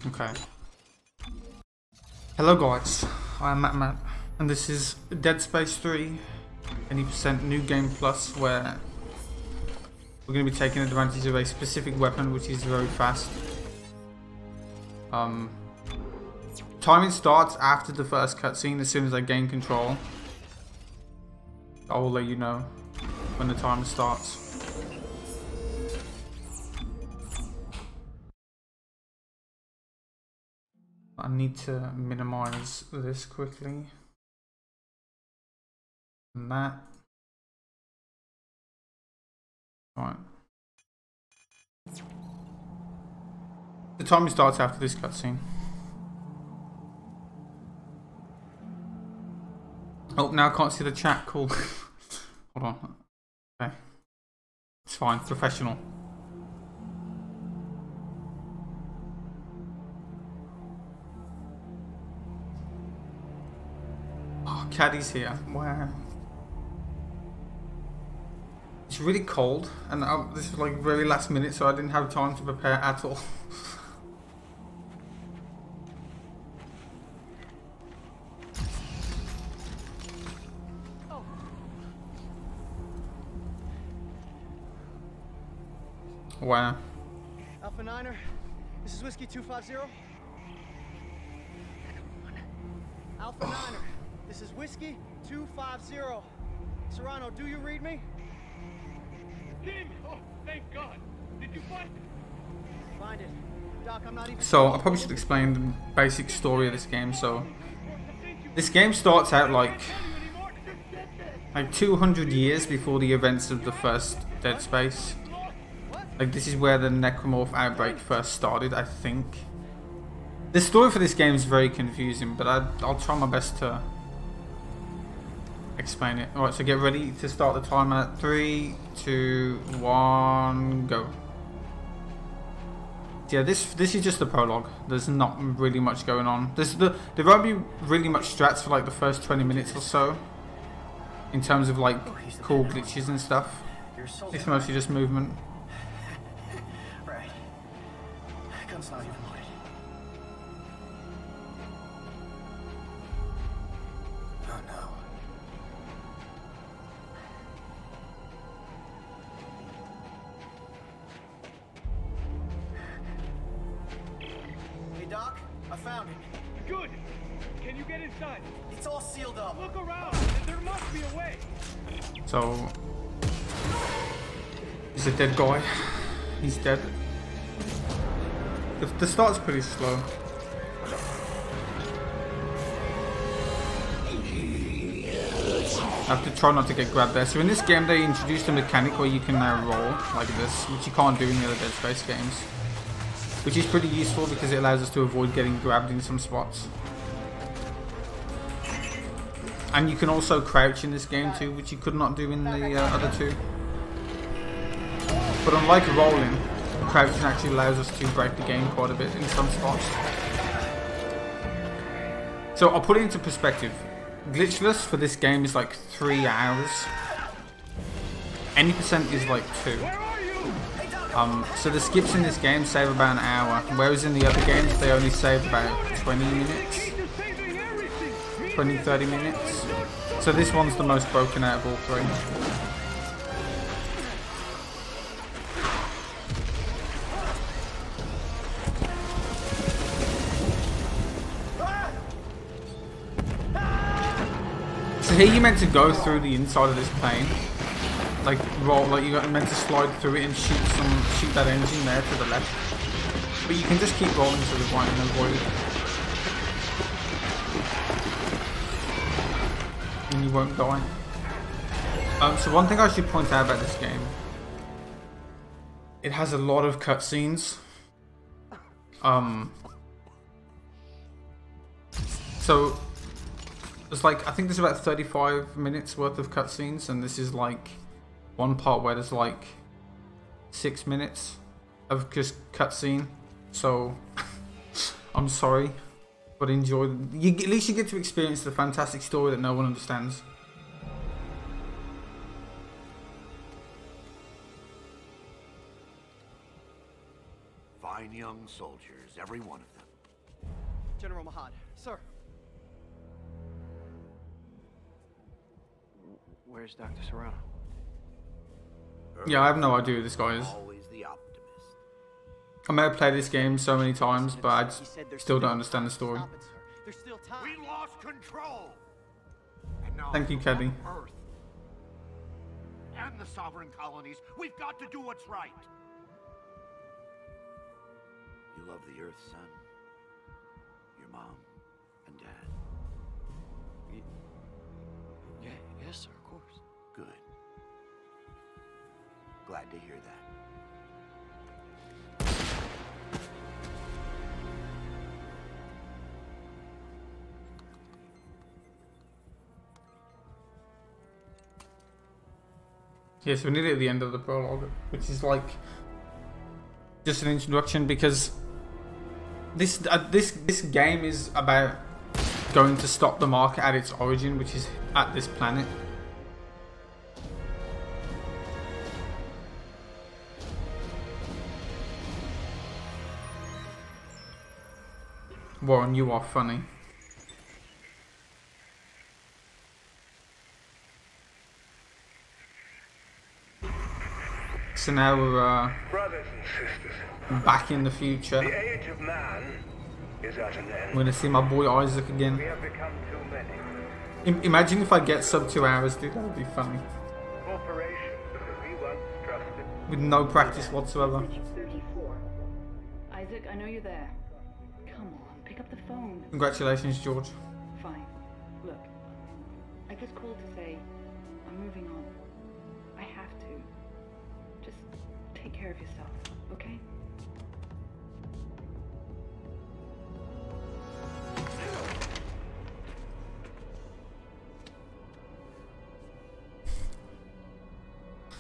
Okay. Hello guys, I'm Mattmatt, and this is Dead Space 3, 20% New Game Plus, where we're going to be taking advantage of a specific weapon which is very fast. Timing starts after the first cutscene. As soon as I gain control, I will let you know when the timer starts. I need to minimize this quickly. And that. Right. The timer starts after this cutscene. Oh, now I can't see the chat. Cool. Hold on. Okay. It's fine. Professional. Oh, Caddy's here. Wow. It's really cold, and this was like very last minute, so I didn't have time to prepare at all. Wow. Alpha Niner, this is Whiskey 250. Alpha Niner, this is Whiskey 250. Serrano, do you read me? Tim! Oh, thank God! Did you find it? Find it. Doc, I'm not even... So, I probably should explain the basic story of this game. So, this game starts out like 200 years before the events of the first Dead Space. Like, this is where the necromorph outbreak first started, I think. The story for this game is very confusing, but I'll try my best to explain it. Alright, so get ready to start the timer. 3, 2, 1, go. Yeah, this is just the prologue. There's not really much going on. There won't be really much strats for like the first 20 minutes or so, in terms of like cool glitches and stuff. It's mostly just movement. Right. Gun's not even loaded. Oh no. Hey Doc, I found it. Good! Can you get inside? It's all sealed up. Look around! There must be a way! So, he's a dead guy. He's dead. The start's pretty slow. I have to try not to get grabbed there. So in this game they introduced a mechanic where you can now roll like this, which you can't do in the other Dead Space games. Which is pretty useful because it allows us to avoid getting grabbed in some spots. And you can also crouch in this game too, which you could not do in the other two. But unlike rolling, crouching actually allows us to break the game quite a bit in some spots. So I'll put it into perspective. Glitchless for this game is like 3 hours. Any percent is like 2. So the skips in this game save about an hour, whereas in the other games they only save about 20 minutes. 20-30 minutes. So this one's the most broken out of all 3. So here you're meant to go through the inside of this plane, like roll, like you're meant to slide through it and shoot that engine there to the left. But you can just keep rolling to the right and avoid it, and you won't die. So one thing I should point out about this game, it has a lot of cutscenes. So there's like, I think there's about 35 minutes worth of cutscenes, and this is like one part where there's like 6 minutes of just cutscene. So I'm sorry, but enjoy. At least you get to experience the fantastic story that no one understands. Fine young soldiers, every one of them. General Mahad. Sir. Where's Dr. Serrano? Yeah, I have no idea who this guy is. Always the optimist. I may have played this game so many times, but I still don't understand the story. Stop it, sir. There's still time. We lost control. And now Thank you, Caddy. Earth and the sovereign colonies, we've got to do what's right. You love the Earth, son. Your mom and dad. Yeah, yes, sir, of course. Good. Glad to hear that. Yeah, so we're nearly at the end of the prologue, which is like just an introduction, because this game is about going to stop the market at its origin, which is at this planet. Warren, you are funny. So now we're Brothers and sisters, back in the future. the age of man is at an I'm end. gonna see my boy Isaac again. We have become too many. Imagine if I get sub 2 hours, dude. That would be funny. Corporations that we once trusted. With no practice whatsoever. 34. Isaac, I know you're there. Come on, pick up the phone. Congratulations, George. Fine. Look, I just called to say I'm moving on. I have to. Just take care of yourself, okay?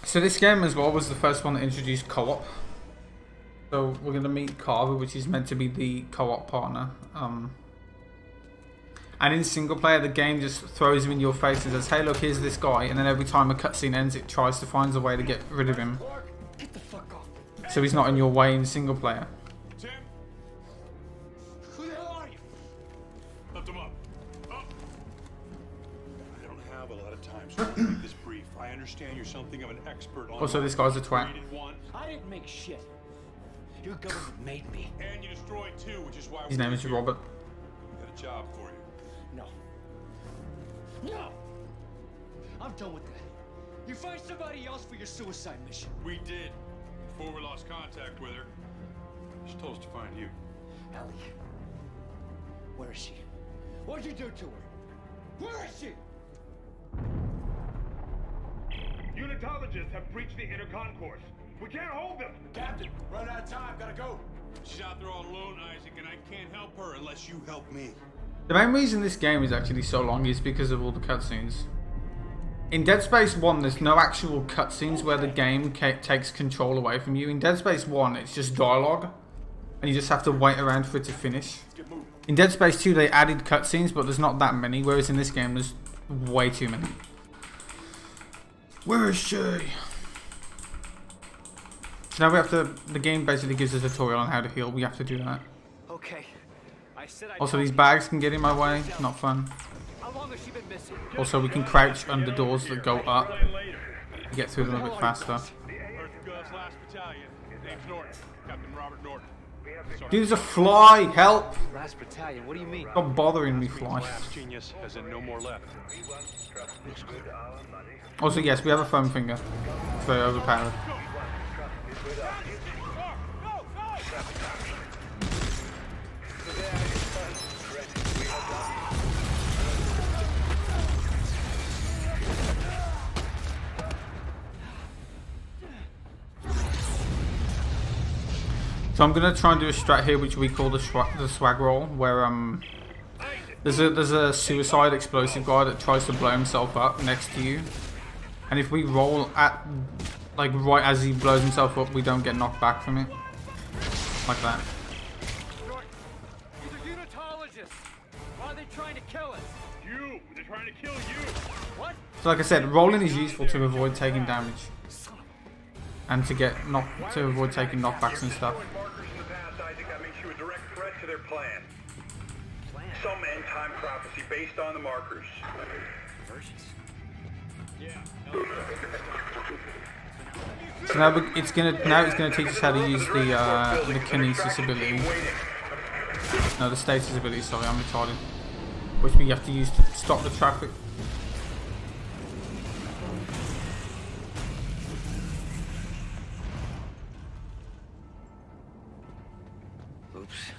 So this game as well was the first one that introduced co-op. So we're gonna meet Carver, which is meant to be the co-op partner. And in single player, the game just throws him in your face and says, "Hey, look, here's this guy." And then every time a cutscene ends, it tries to find a way to get rid of him, Get the fuck off. so he's not in your way in single player. Tim, Who the hell are you? lift him up. Up. I don't have a lot of time, so I'll make this brief. I understand you're something of an expert on. Also, this guy's a twat. Created one, I didn't make shit. Your government made me. and you destroyed two, which is why His we're name is here. Robert. Got a job for you. No. No! I'm done with that. You find somebody else for your suicide mission. We did before we lost contact with her. She told us to find you. Ellie. Where is she? What'd you do to her? Where is she? Unitologists have breached the inner concourse. We can't hold them. Captain, run out of time. Gotta go. She's out there all alone, Isaac, and I can't help her unless you help me. The main reason this game is actually so long is because of all the cutscenes. In Dead Space 1, there's no actual cutscenes where the game takes control away from you. In Dead Space 1, it's just dialogue, and you just have to wait around for it to finish. In Dead Space 2, they added cutscenes, but there's not that many, whereas in this game, there's way too many. Where is she? So now we have to, the game basically gives us a tutorial on how to heal. We have to do that. Okay. I said I Also, these bags can get in my way. Not fun. How long has she been missing? Also, we can crouch under doors that go up to get through them a bit faster. Earth Gov's last battalion. Name's Norton. Captain Robert Norton. Dude, there's a fly! Help! Last battalion, what do you mean? Stop bothering me, fly. Last genius, as in no more left. Also, yes, we have a foam finger. It's very overpowered. So I'm gonna try and do a strat here, which we call the swag roll, where there's a suicide explosive guy that tries to blow himself up next to you, and if we roll at like right as he blows himself up, we don't get knocked back from it, like that. These are unitologists. Why are they trying to kill us? You! They're trying to kill you! What? So like I said, rolling is useful to avoid taking damage, and to avoid taking knockbacks and stuff. Markers in the past, Isaac, that makes you a direct threat to their plan. Some end-time prophecy based on the markers. So now it's gonna teach us how to use the kinesis ability. No, the stasis ability. Sorry, I'm retarded. Which we have to use to stop the traffic. Oops.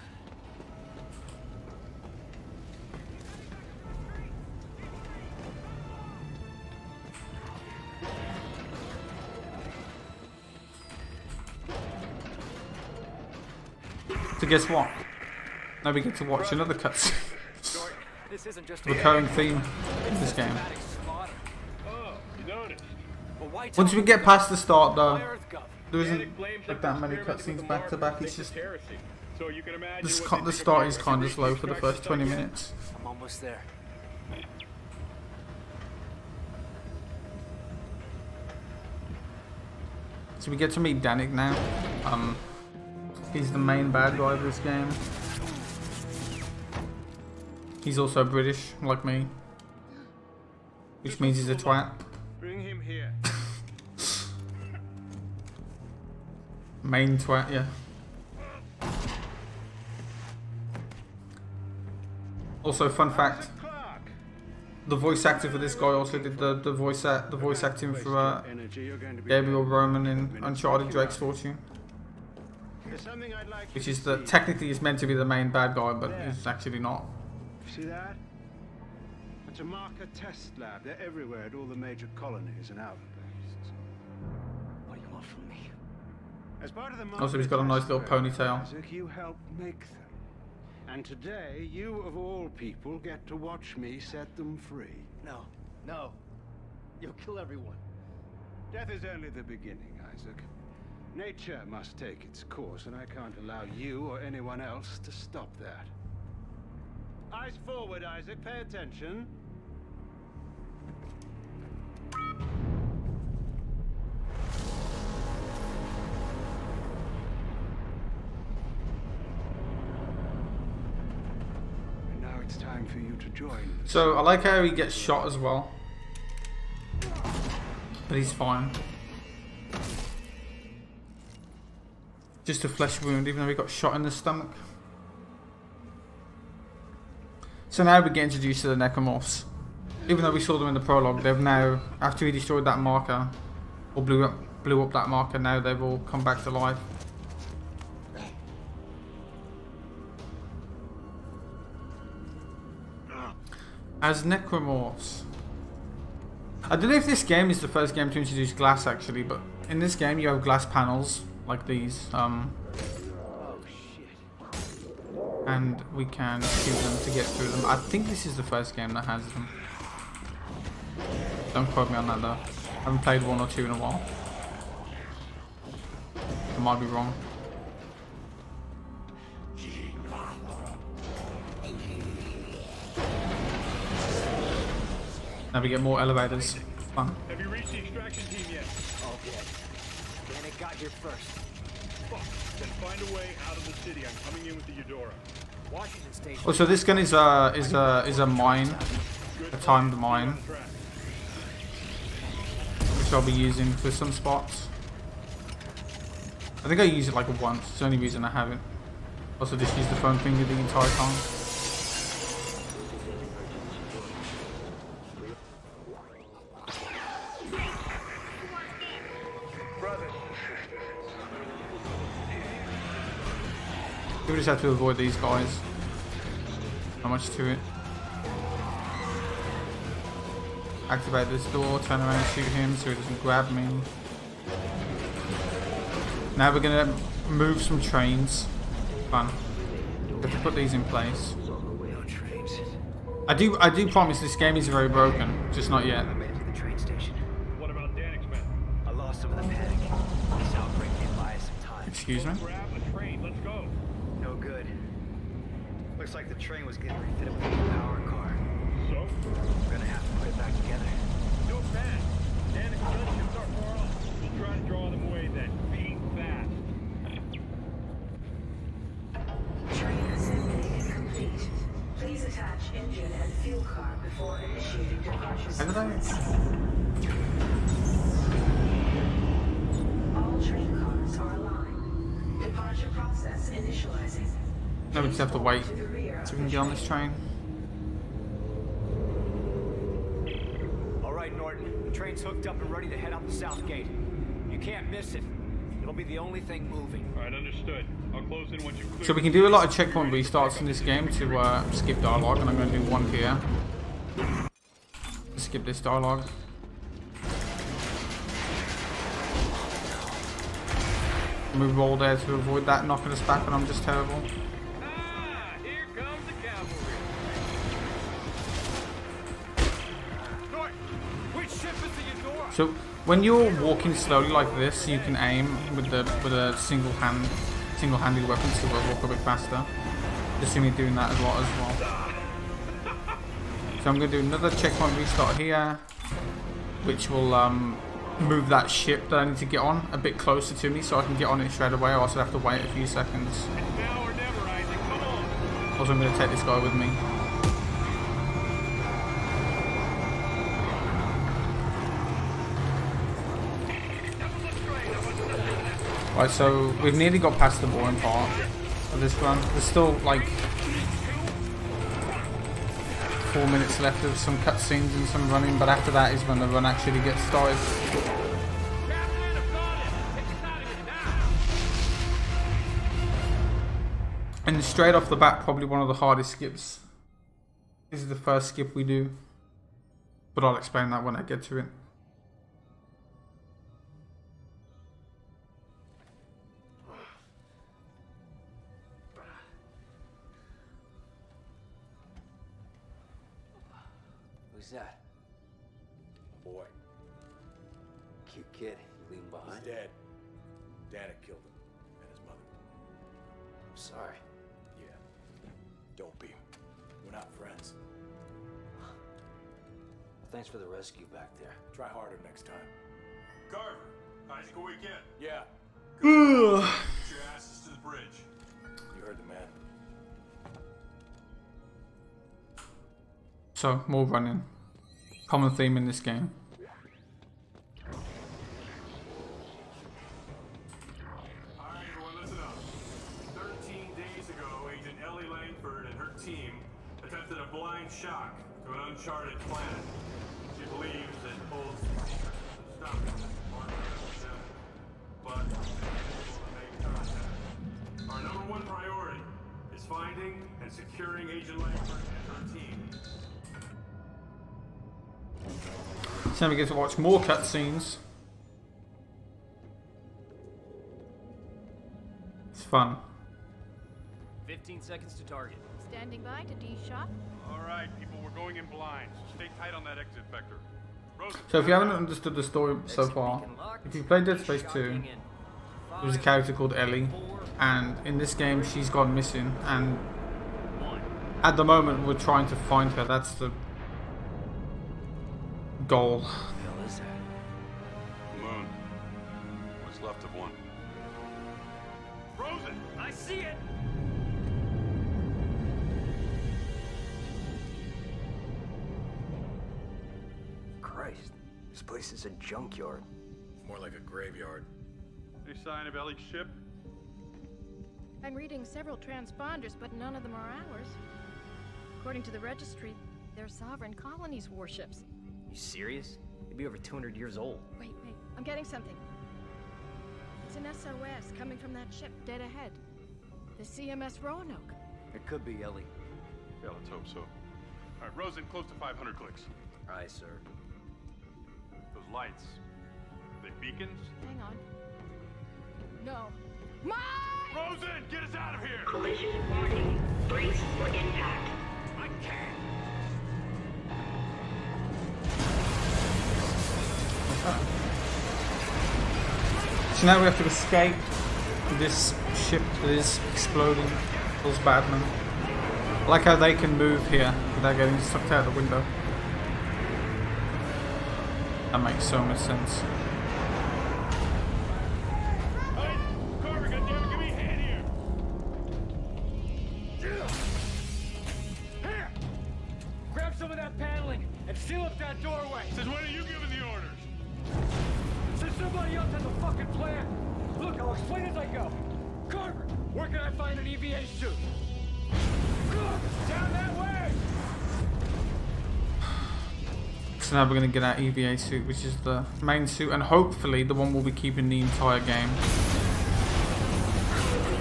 So guess what? Now we get to watch another cutscene. This isn't just Recurring theme in this game. Oh, you noticed. Once we get past the start though, there isn't like that many cutscenes back to back. It's just So you can imagine the start is kind of slow for the first 20 minutes. I'm almost there. So we get to meet Danik now. He's the main bad guy of this game. He's also British, like me. Which means he's a twat. Bring him here. Main twat, yeah. Also, fun fact: the voice actor for this guy also did the voice acting for Gabriel Roman in Uncharted: Drake's Fortune, which is technically is meant to be the main bad guy, but he's actually not. See that? It's a marker test lab. They're everywhere at all the major colonies and outposts. What do you want from me? As part of the Also, he's got a nice little ponytail. Isaac, you helped make them. And today, you of all people get to watch me set them free. No, no. You'll kill everyone. Death is only the beginning, Isaac. Nature must take its course, and I can't allow you or anyone else to stop that. Eyes forward, Isaac. Pay attention. And now it's time for you to join. So I like how he gets shot as well, but he's fine. Just a flesh wound, even though he got shot in the stomach. So now we get introduced to the necromorphs. Even though we saw them in the prologue, they've now, after he destroyed that marker, or blew up that marker, now they've all come back to life. As necromorphs. I don't know if this game is the first game to introduce glass actually, but in this game you have glass panels like these. And we can shoot them to get through them. I think this is the first game that has them. Don't quote me on that though. I haven't played 1 or 2 in a while. I might be wrong. Now we get more elevators. Fun. Have you reached the extraction team yet? Okay. And it got here first. Fuck. Then find a way out of the city. I'm coming in with the Eudora. Washington Station. Oh, so this gun is a mine, a timed mine, which I'll be using for some spots. I think I use it like once. It's the only reason I have it. Also, just use the phone finger the entire time. We just have to avoid these guys. Not much to it. Activate this door, turn around and shoot him so he doesn't grab me. Now we're gonna move some trains. Fun. We have to put these in place. I do promise this game is very broken, just not yet. I made it to the train station. What about Danik's men? I lost some of the panic. This outbreak did buy us some time. Excuse me? Grab a train. Let's go. No good. Looks like the train was getting refitted with a power car. So? We're gonna have to put it back together. Do it fast. Danik's gunships are far off. We'll try to draw them away then. Be fast. Train assembly complete. Please engine and fuel car before initiating departure sequence. All train cars are aligned. Departure process initializing. No, we just have to wait so we can get on this train. Alright, Norton. The train's hooked up and ready to head out the south gate. You can't miss it. It'll be the only thing moving. Alright, understood. I'll close in once you clear. So we can do a lot of checkpoint restarts in this game to skip dialogue, and I'm going to do one here. Skip this dialogue. Move roll there to avoid that knocking us back when I'm just terrible. Ah, here comes the cavalry. Norton, which ship is the Eudora? So when you're walking slowly like this, you can aim with a single-handed weapon to walk a bit faster. Just see me doing that a lot as well. So I'm going to do another checkpoint restart here, which will move that ship that I need to get on a bit closer to me so I can get on it straight away. I also have to wait a few seconds. Now or never, Isaac. Come on. Also, I'm going to take this guy with me. Right, so we've nearly got past the boring part of this run. There's still like 4 minutes left of some cutscenes and some running, but after that is when the run actually gets started. And straight off the bat, probably one of the hardest skips. This is the first skip we do, but I'll explain that when I get to it. Who's that? Boy. Cute kid. You leave him behind? He's dead. Dad had killed him. And his mother. I'm sorry. Yeah. Don't be. We're not friends. Well, thanks for the rescue back there. Try harder next time. Carver, Isaac, a weekend. Yeah. Get your asses to the bridge. You heard the man. So, more running. Common theme in this game. Alright, everyone, listen up. 13 days ago, Agent Ellie Langford and her team attempted a blind shock to an uncharted planet. She believes it holds stuff. But unable to make contact. Our number one priority is finding and securing Agent Langford and her team. So we get to watch more cutscenes. It's fun. 15 seconds to target. Standing by to D-shot. Alright, people, we're going in blind, so stay tight on that exit vector. Rosa, So if you haven't understood the story so far, if you played Dead Space 2, there's a character called Ellie, and in this game she's gone missing, and at the moment we're trying to find her. That's the goal. What the hell is that? Moon. What's left of one. Rosen! I see it! Christ, this place is a junkyard. More like a graveyard. Any sign of Ellie's ship? I'm reading several transponders, but none of them are ours. According to the registry, they're sovereign colonies' warships. You serious? They'd be over 200 years old. Wait, I'm getting something. It's an SOS coming from that ship dead ahead. The CMS Roanoke. It could be Ellie. Yeah, let's hope so. Alright, Rosen, close to 500 clicks. Aye, sir. Those lights. They beacons? Hang on. No. Mike! Rosen, get us out of here! Collision warning. Brace for impact. I can't! So now we have to escape this ship that is exploding. Those badmen. I like how they can move here without getting sucked out the window. That makes so much sense. Hey, Carver, goddammit, give me a hand here! Here! Seal up that doorway! Since when are you giving the orders? Since somebody else has a fucking plan! Look, I'll explain as I go. Carver, where can I find an EVA suit? Down that way! So now we're going to get our EVA suit, which is the main suit, and hopefully the one we'll be keeping the entire game.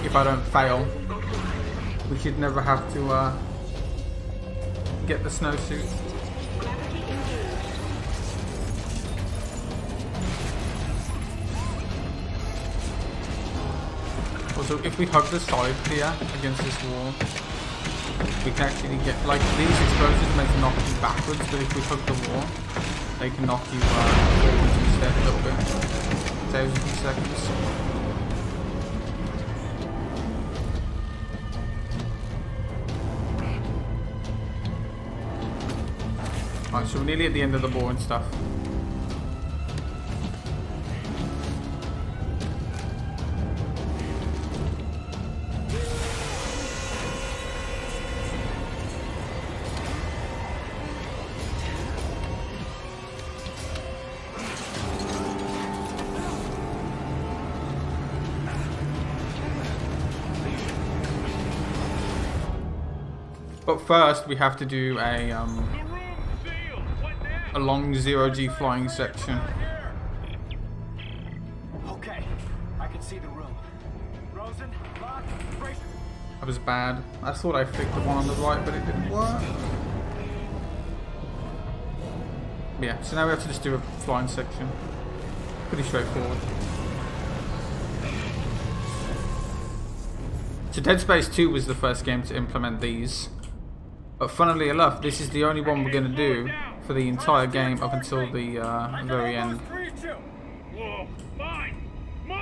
If I don't fail. We should never have to get the snowsuit. Also, if we hug the side here against this wall, we can actually get, like, these explosives meant to knock you backwards, but if we hug the wall, they can knock you forwards instead a little bit. Saves a few seconds. Alright, so we're nearly at the end of the boring stuff. But first, we have to do a long 0G flying section. Okay, I can see the room. Rosen, lock, brace. That was bad. I thought I flicked the one on the right, but it didn't work. But yeah, so now we have to just do a flying section. Pretty straightforward. So Dead Space 2 was the first game to implement these. But funnily enough, this is the only one we're going to do for the entire game up until the very end.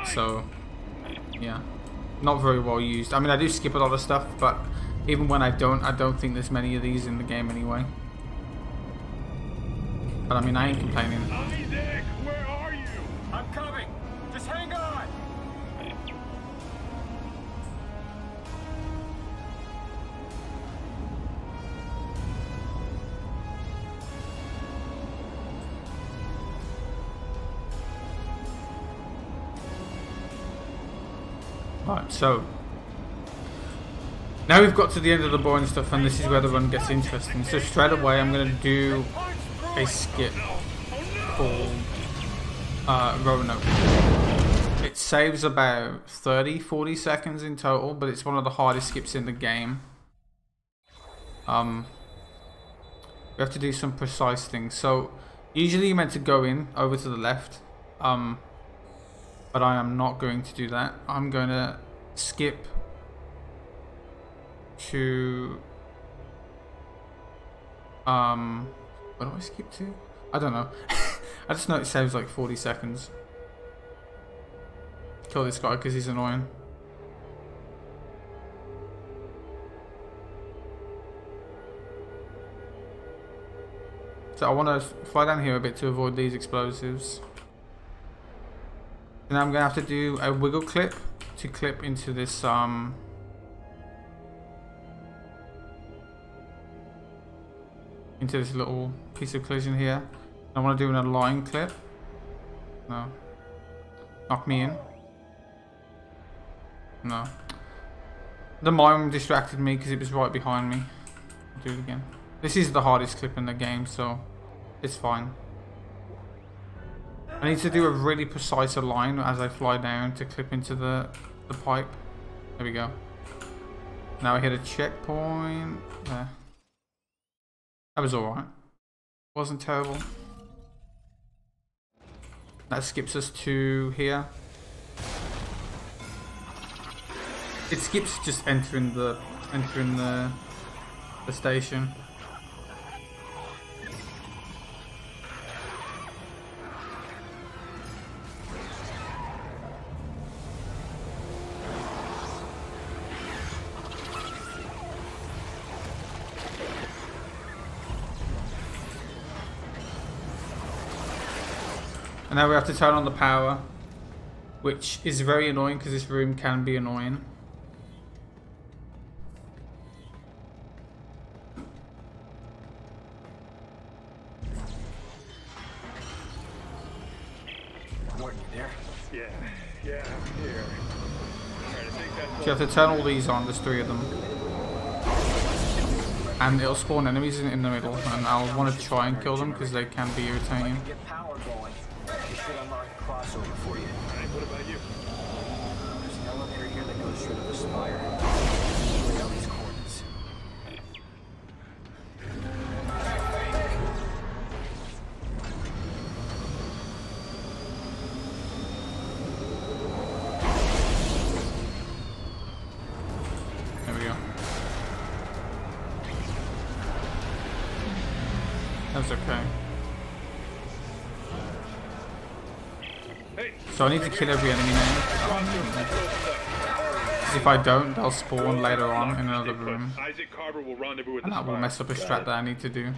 So, yeah, not very well used. I mean, I do skip a lot of stuff, but even when I don't think there's many of these in the game anyway. But I mean, I ain't complaining. Isaac, where are you? I'm coming. Just hang on. Right, so now we've got to the end of the boring stuff, and this is where the run gets interesting. So straight away, I'm going to do a skip called Roanoke. It saves about 30-40 seconds in total, but it's one of the hardest skips in the game. We have to do some precise things. So usually you're meant to go in over to the left. But I am not going to do that. I'm going to skip to... What do I skip to? I don't know. I just know it saves like 40 seconds. Kill this guy because he's annoying. So I want to fly down here a bit to avoid these explosives. And I'm gonna have to do a wiggle clip to clip into this little piece of collision here. I want to do an align clip. No. Knock me in. No. The mime distracted me because it was right behind me. I'll do it again. This is the hardest clip in the game, so it's fine. I need to do a really precise align as I fly down to clip into the pipe. There we go. Now I hit a checkpoint. There. That was alright. Wasn't terrible. That skips us to here. It skips just entering the station. And now we have to turn on the power, which is very annoying because this room can be annoying. Gordon, you there? Yeah, I'm here. Alright, I think that's So you have to turn all these on, there's 3 of them. And it'll spawn enemies in the middle, and I'll want to try and kill them because they can be irritating. Get power going. It should unlock a crossover for you. What about you? There's an elevator here that goes straight to the spire. Look at these coordinates. There we go. That's okay. So I need to kill every enemy now. If I don't, they'll spawn later on in another room. And that will mess up a strat that I need to do.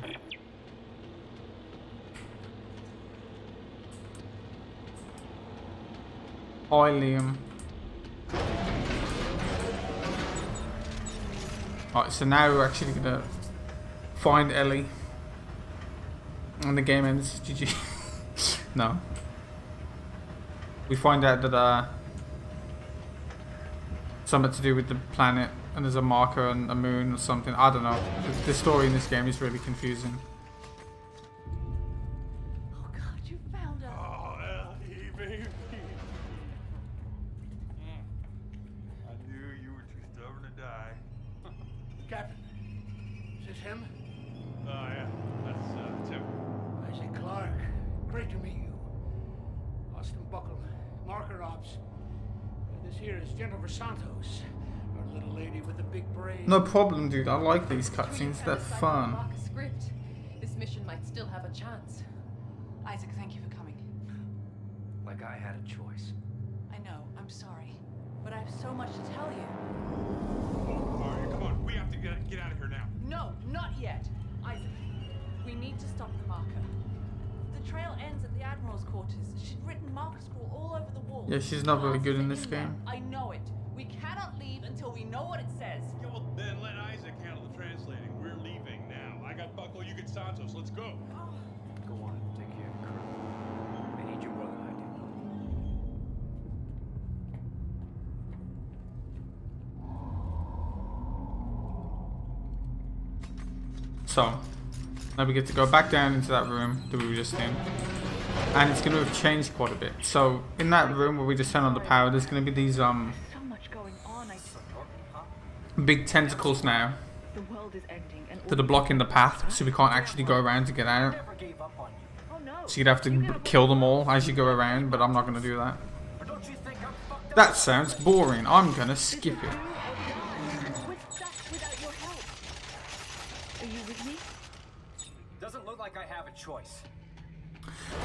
Hi, Liam. Alright, so now we're actually gonna find Ellie. And the game ends. GG. No. We find out that something to do with the planet, and there's a marker and a moon or something. I don't know. The story in this game is really confusing. Oh God, you found us. Oh, Ellie, baby. I knew you were too stubborn to die. Captain, is this him? Oh, yeah. That's Tim. Isaac Clarke. Great to meet you. Austin Buckle, Marker Ops. This here is Jennifer Santos, our little lady with the big brain. No problem, dude. I like these cutscenes. They're fun. Script. This mission might still have a chance. Isaac, thank you for coming. Like I had a choice. I know, I'm sorry. But I have so much to tell you. Oh, Mario, come on. We have to get out of here now. No, not yet. Isaac, we need to stop the marker. The trail ends at the Admiral's quarters. She's written marker scroll all over the wall. Yeah, she's not very good in this game. I know it. We cannot leave until we know what it says. Yeah, well, then let Isaac handle the translating. We're leaving now. I got Buckle, you get Santos. Let's go. Go on, take care of the crew. They need you more than I do. So, now we get to go back down into that room that we were just in. And it's going to have changed quite a bit. So, in that room where we just turn on the power, there's going to be these, big tentacles now that are blocking the path, so we can't actually go around to get out. So you'd have to kill them all as you go around, but I'm not going to do that. That sounds boring. I'm going to skip it. Doesn't look like I have a choice.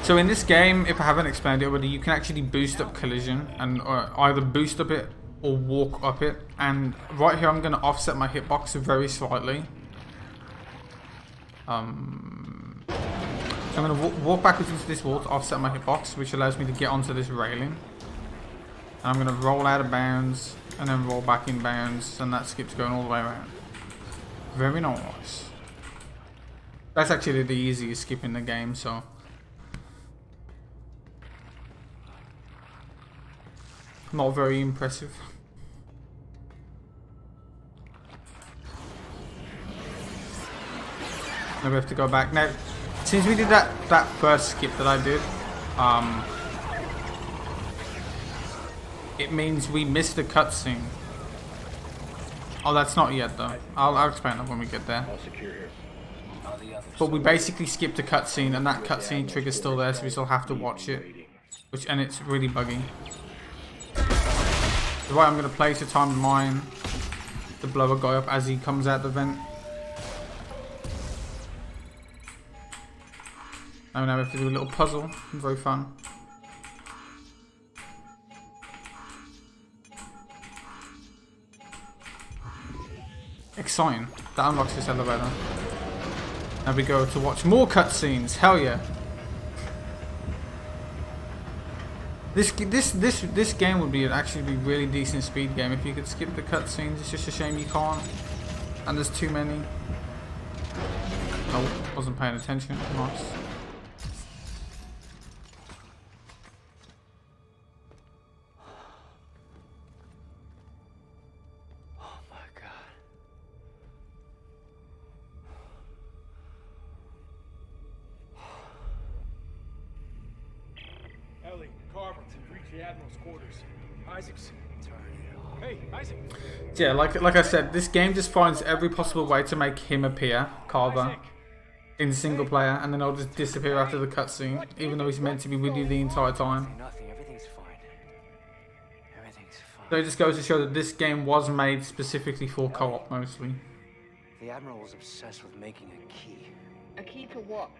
So in this game, if I haven't explained it already, you can actually boost up collision and either boost up it or walk up it. And right here, I'm going to offset my hitbox very slightly. I'm going to walk backwards into this wall to offset my hitbox, which allows me to get onto this railing. And I'm going to roll out of bounds and then roll back in bounds, and that skips going all the way around. Very nice. That's actually the easiest skip in the game, so. Not very impressive. Now we have to go back. Now, since we did that first skip that I did, it means we missed the cutscene. Oh, that's not yet though. I'll explain that when we get there. But we basically skipped a cutscene, and that cutscene trigger's still there, so we still have to watch it. And it's really buggy. So right, I'm going to place a timed mine to blow a guy up as he comes out the vent. And now we have to do a little puzzle. Very fun. Exciting. That unlocks this elevator. Now we go to watch more cutscenes. Hell yeah. This game would actually be a really decent speed game if you could skip the cutscenes. It's just a shame you can't. And there's too many. Oh, wasn't paying attention. Nice. the Admiral's quarters. Isaac's. Hey, Isaac. Yeah, like I said, this game just finds every possible way to make him appear, Carver, in single player, and then he'll just disappear after the cutscene, even though he's meant to be with you the entire time. Nothing. Everything's fine. Everything's fine. So it just goes to show that this game was made specifically for co-op, mostly. The Admiral was obsessed with making a key. A key to what?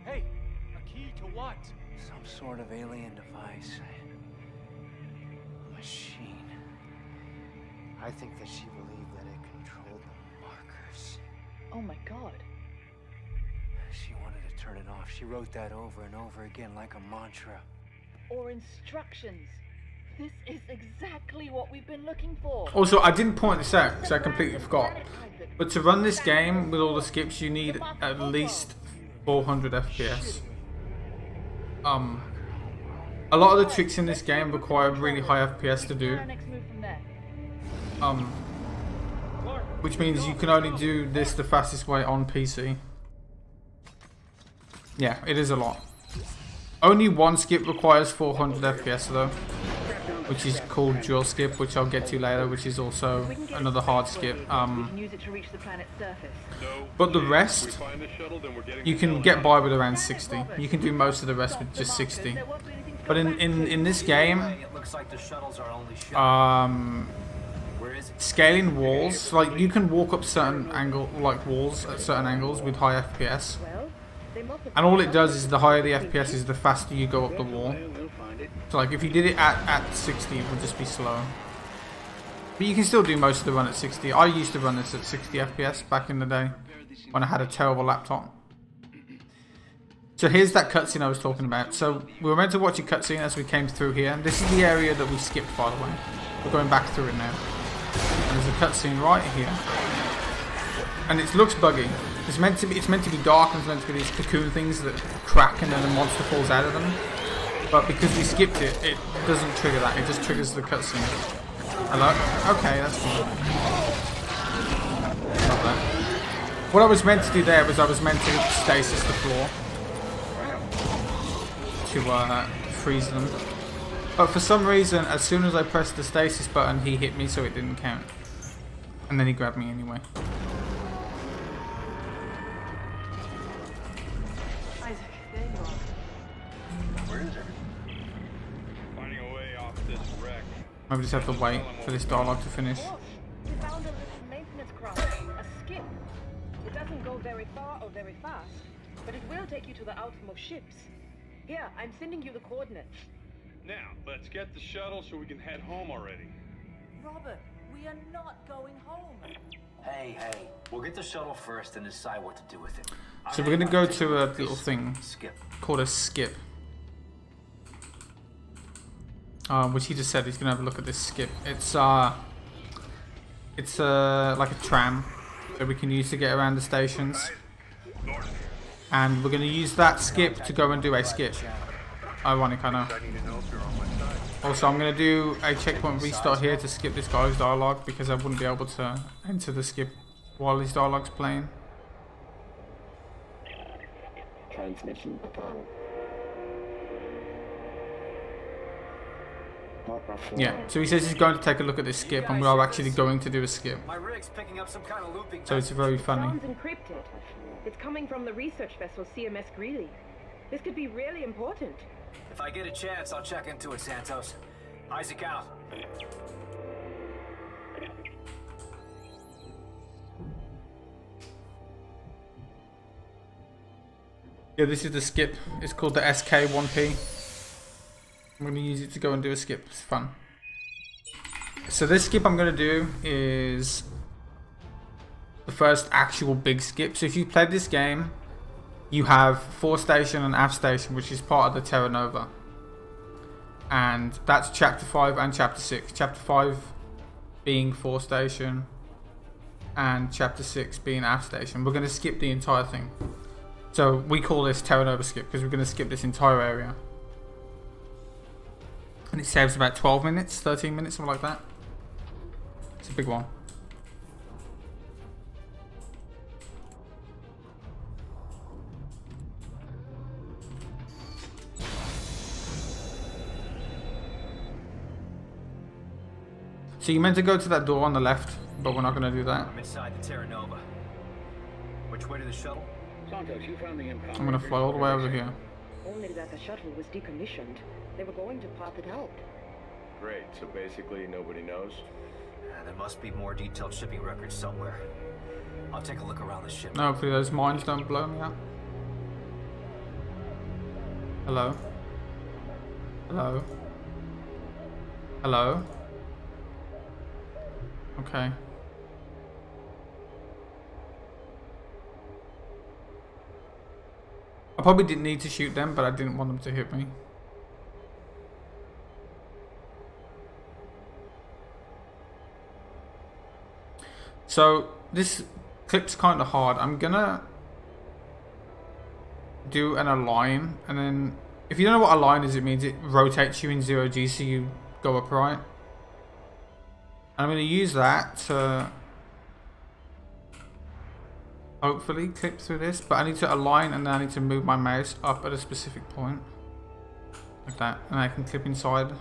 Hey, a key to what? Some sort of alien device. A machine. I think that she believed that it controlled the markers. Oh my god. She wanted to turn it off. She wrote that over and over again like a mantra. Or instructions. This is exactly what we've been looking for. Also, I didn't point this out because I completely forgot. But to run this game with all the skips, you need at least 400 FPS. A lot of the tricks in this game require really high FPS to do. Which means you can only do this the fastest way on PC. Yeah, it is a lot. Only one skip requires 400 FPS though, which is called dual skip, which I'll get to later, which is also another hard skip. But the rest, you can get by with around 60. You can do most of the rest with just 60. But in this game, scaling walls, like you can walk up certain walls at certain angles with high FPS. And all it does is the higher the FPS is, the faster you go up the wall. So like if you did it at 60, it would just be slower. But you can still do most of the run at 60. I used to run this at 60 FPS back in the day when I had a terrible laptop. So here's that cutscene I was talking about. So we were meant to watch a cutscene as we came through here. And this is the area that we skipped, by the way. We're going back through it now. And there's a cutscene right here. And it looks buggy. It's meant to be dark, and it's meant to be these cocoon things that crack and then the monster falls out of them. But because we skipped it, it doesn't trigger that. It just triggers the cutscene. Hello? Okay, that's fine. Love that. What I was meant to do there was I was meant to stasis the floor to freeze them. But for some reason, as soon as I pressed the stasis button, he hit me, so it didn't count. And then he grabbed me anyway. Maybe we just have to wait for this dialogue to finish. We found a little maintenance craft, a skip. It doesn't go very far or very fast, but it will take you to the outermost ships. Here, I'm sending you the coordinates. Now, let's get the shuttle so we can head home already. Robert, we are not going home. Hey, we'll get the shuttle first and decide what to do with it. So we're gonna go to a little thing called a skip. Which he just said he's gonna have a look at this skip. It's like a tram that we can use to get around the stations, and we're gonna use that skip to go and do a skip. Ironic, I know. Also, I'm gonna do a checkpoint restart here to skip this guy's dialogue because I wouldn't be able to enter the skip while his dialogue's playing. Transmission. Yeah, so he says he's going to take a look at this skip, and we are actually going to do a skip. My rig's picking up some kind of looping. So it's very funny. Sounds encrypted. It's coming from the research vessel CMS Greeley. This could be really important. If I get a chance, I'll check into it, Santos. Isaac out. Yeah, this is the skip. It's called the SK1P. I'm going to use it to go and do a skip. It's fun. So this skip I'm going to do is the first actual big skip. So if you played this game, you have fore station and aft station, which is part of the Terra Nova. And that's chapter 5 and chapter 6. Chapter 5 being fore station and chapter 6 being aft station. We're going to skip the entire thing. So we call this Terra Nova skip because we're going to skip this entire area. And it saves about 12 minutes, 13 minutes, something like that. It's a big one. So you meant to go to that door on the left, but we're not going to do that. I'm inside the Terra Nova. Which way to the shuttle? Santos, you found the impound. I'm going to fly all the way over here. Only that the shuttle was decommissioned. They were going to pop it out. Great, so basically nobody knows? There must be more detailed shipping records somewhere. I'll take a look around the ship. No, hopefully those mines don't blow me up. Hello? Hello? Hello? Okay. I probably didn't need to shoot them, but I didn't want them to hit me. So, this clip's kind of hard. I'm gonna do an align, and then if you don't know what align is, it means it rotates you in 0G so you go upright. And I'm gonna use that to hopefully clip through this, but I need to align and then I need to move my mouse up at a specific point. Like that, and I can clip inside.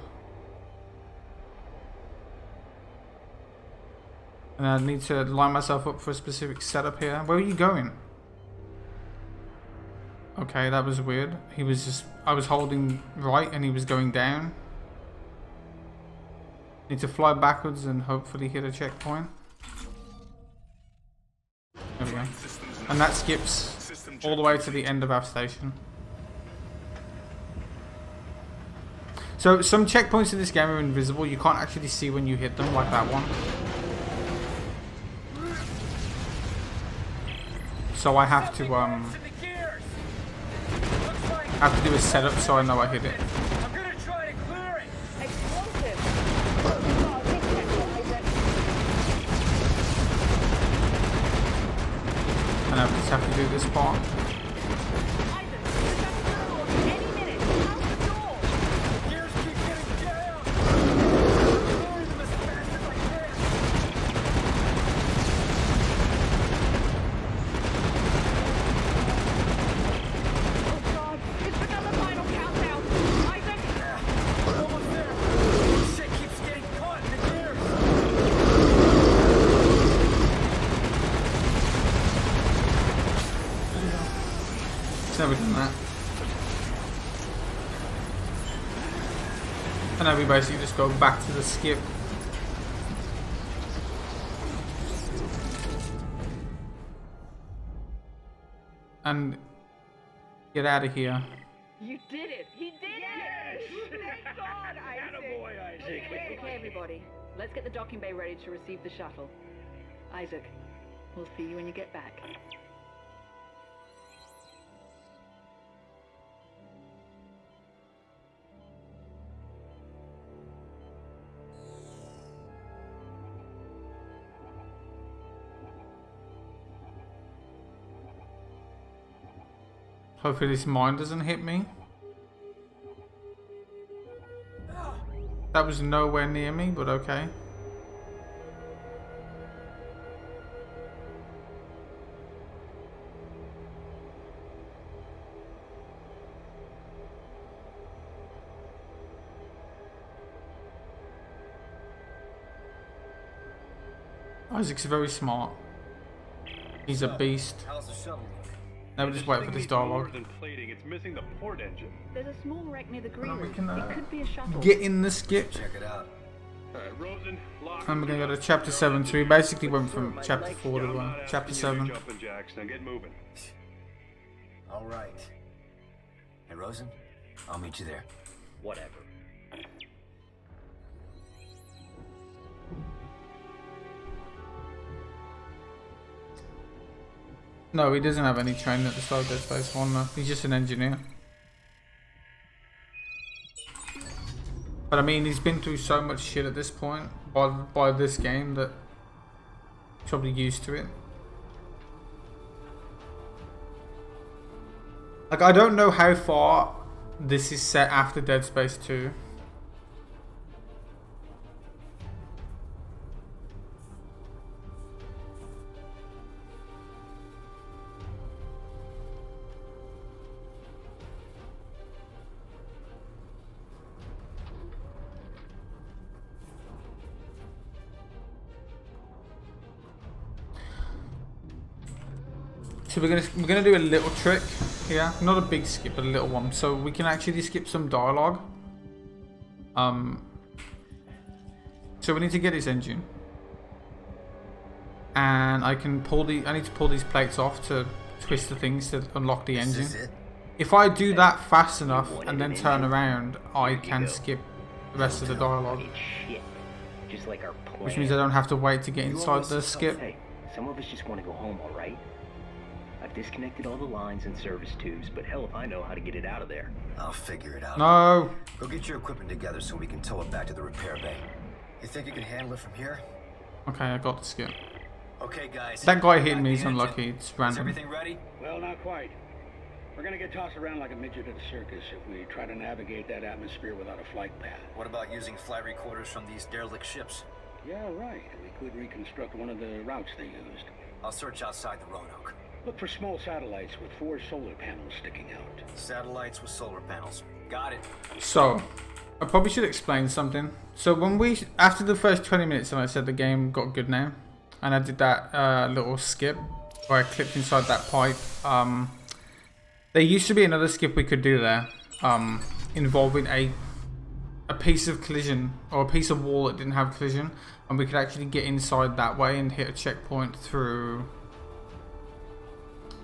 And I need to line myself up for a specific setup here. Where are you going? Okay, that was weird. He was just... I was holding right and he was going down. Need to fly backwards and hopefully hit a checkpoint. There we go. And that skips all the way to the end of our station. So some checkpoints in this game are invisible. You can't actually see when you hit them, like that one. So I have to do a setup so I know I hit it. I'm gonna try to clear it. Explosive. And I just have to do this part. Never done that. And now we basically just go back to the skip. And get out of here. You did it! He did it! Thank God, Isaac! Attaboy, Isaac. Okay, everybody. Let's get the docking bay ready to receive the shuttle. Isaac, we'll see you when you get back. Hopefully this mine doesn't hit me. That was nowhere near me, but okay. Isaac's very smart. He's a beast. How's the shuttle? Now we just wait for this dialogue. It's missing the port engine. There's a small wreck near the green we room. can, It could be a shuttle. Get in the skip. Check it out. Rosen, And we're gonna go to chapter 7. So we basically went from chapter 4 to chapter 7. Jumping jacks. Now get moving. All right. Hey, Rosen, I'll meet you there. Whatever. No, he doesn't have any training at the start of Dead Space 1. No. He's just an engineer. But I mean, he's been through so much shit at this point by this game that he's probably used to it. Like, I don't know how far this is set after Dead Space 2. So we're gonna do a little trick here, not a big skip, but a little one, so we can actually skip some dialogue. So we need to get his engine, and I need to pull these plates off to twist the things to unlock the engine. If I do that fast enough and then turn around, I can skip the rest of the dialogue, Just like our plan. which means I don't have to wait to get inside the skip. Hey, some of us just want to go home, all right? I've disconnected all the lines and service tubes, but hell if I know how to get it out of there. I'll figure it out. No. Go get your equipment together so we can tow it back to the repair bay. You think you can handle it from here? Okay, I got the skip. Okay, guys. That guy hit me, he's unlucky. It's Is random. everything ready? Well, not quite. We're gonna get tossed around like a midget at a circus if we try to navigate that atmosphere without a flight path. What about using flight recorders from these derelict ships? Yeah, right. We could reconstruct one of the routes they used. I'll search outside the Roanoke. Look for small satellites with 4 solar panels sticking out. Satellites with solar panels. Got it. So, I probably should explain something. So after the first 20 minutes and I said the game got good now, and I did that little skip where I clipped inside that pipe, there used to be another skip we could do there, involving a piece of collision, or a piece of wall that didn't have collision, and we could actually get inside that way and hit a checkpoint through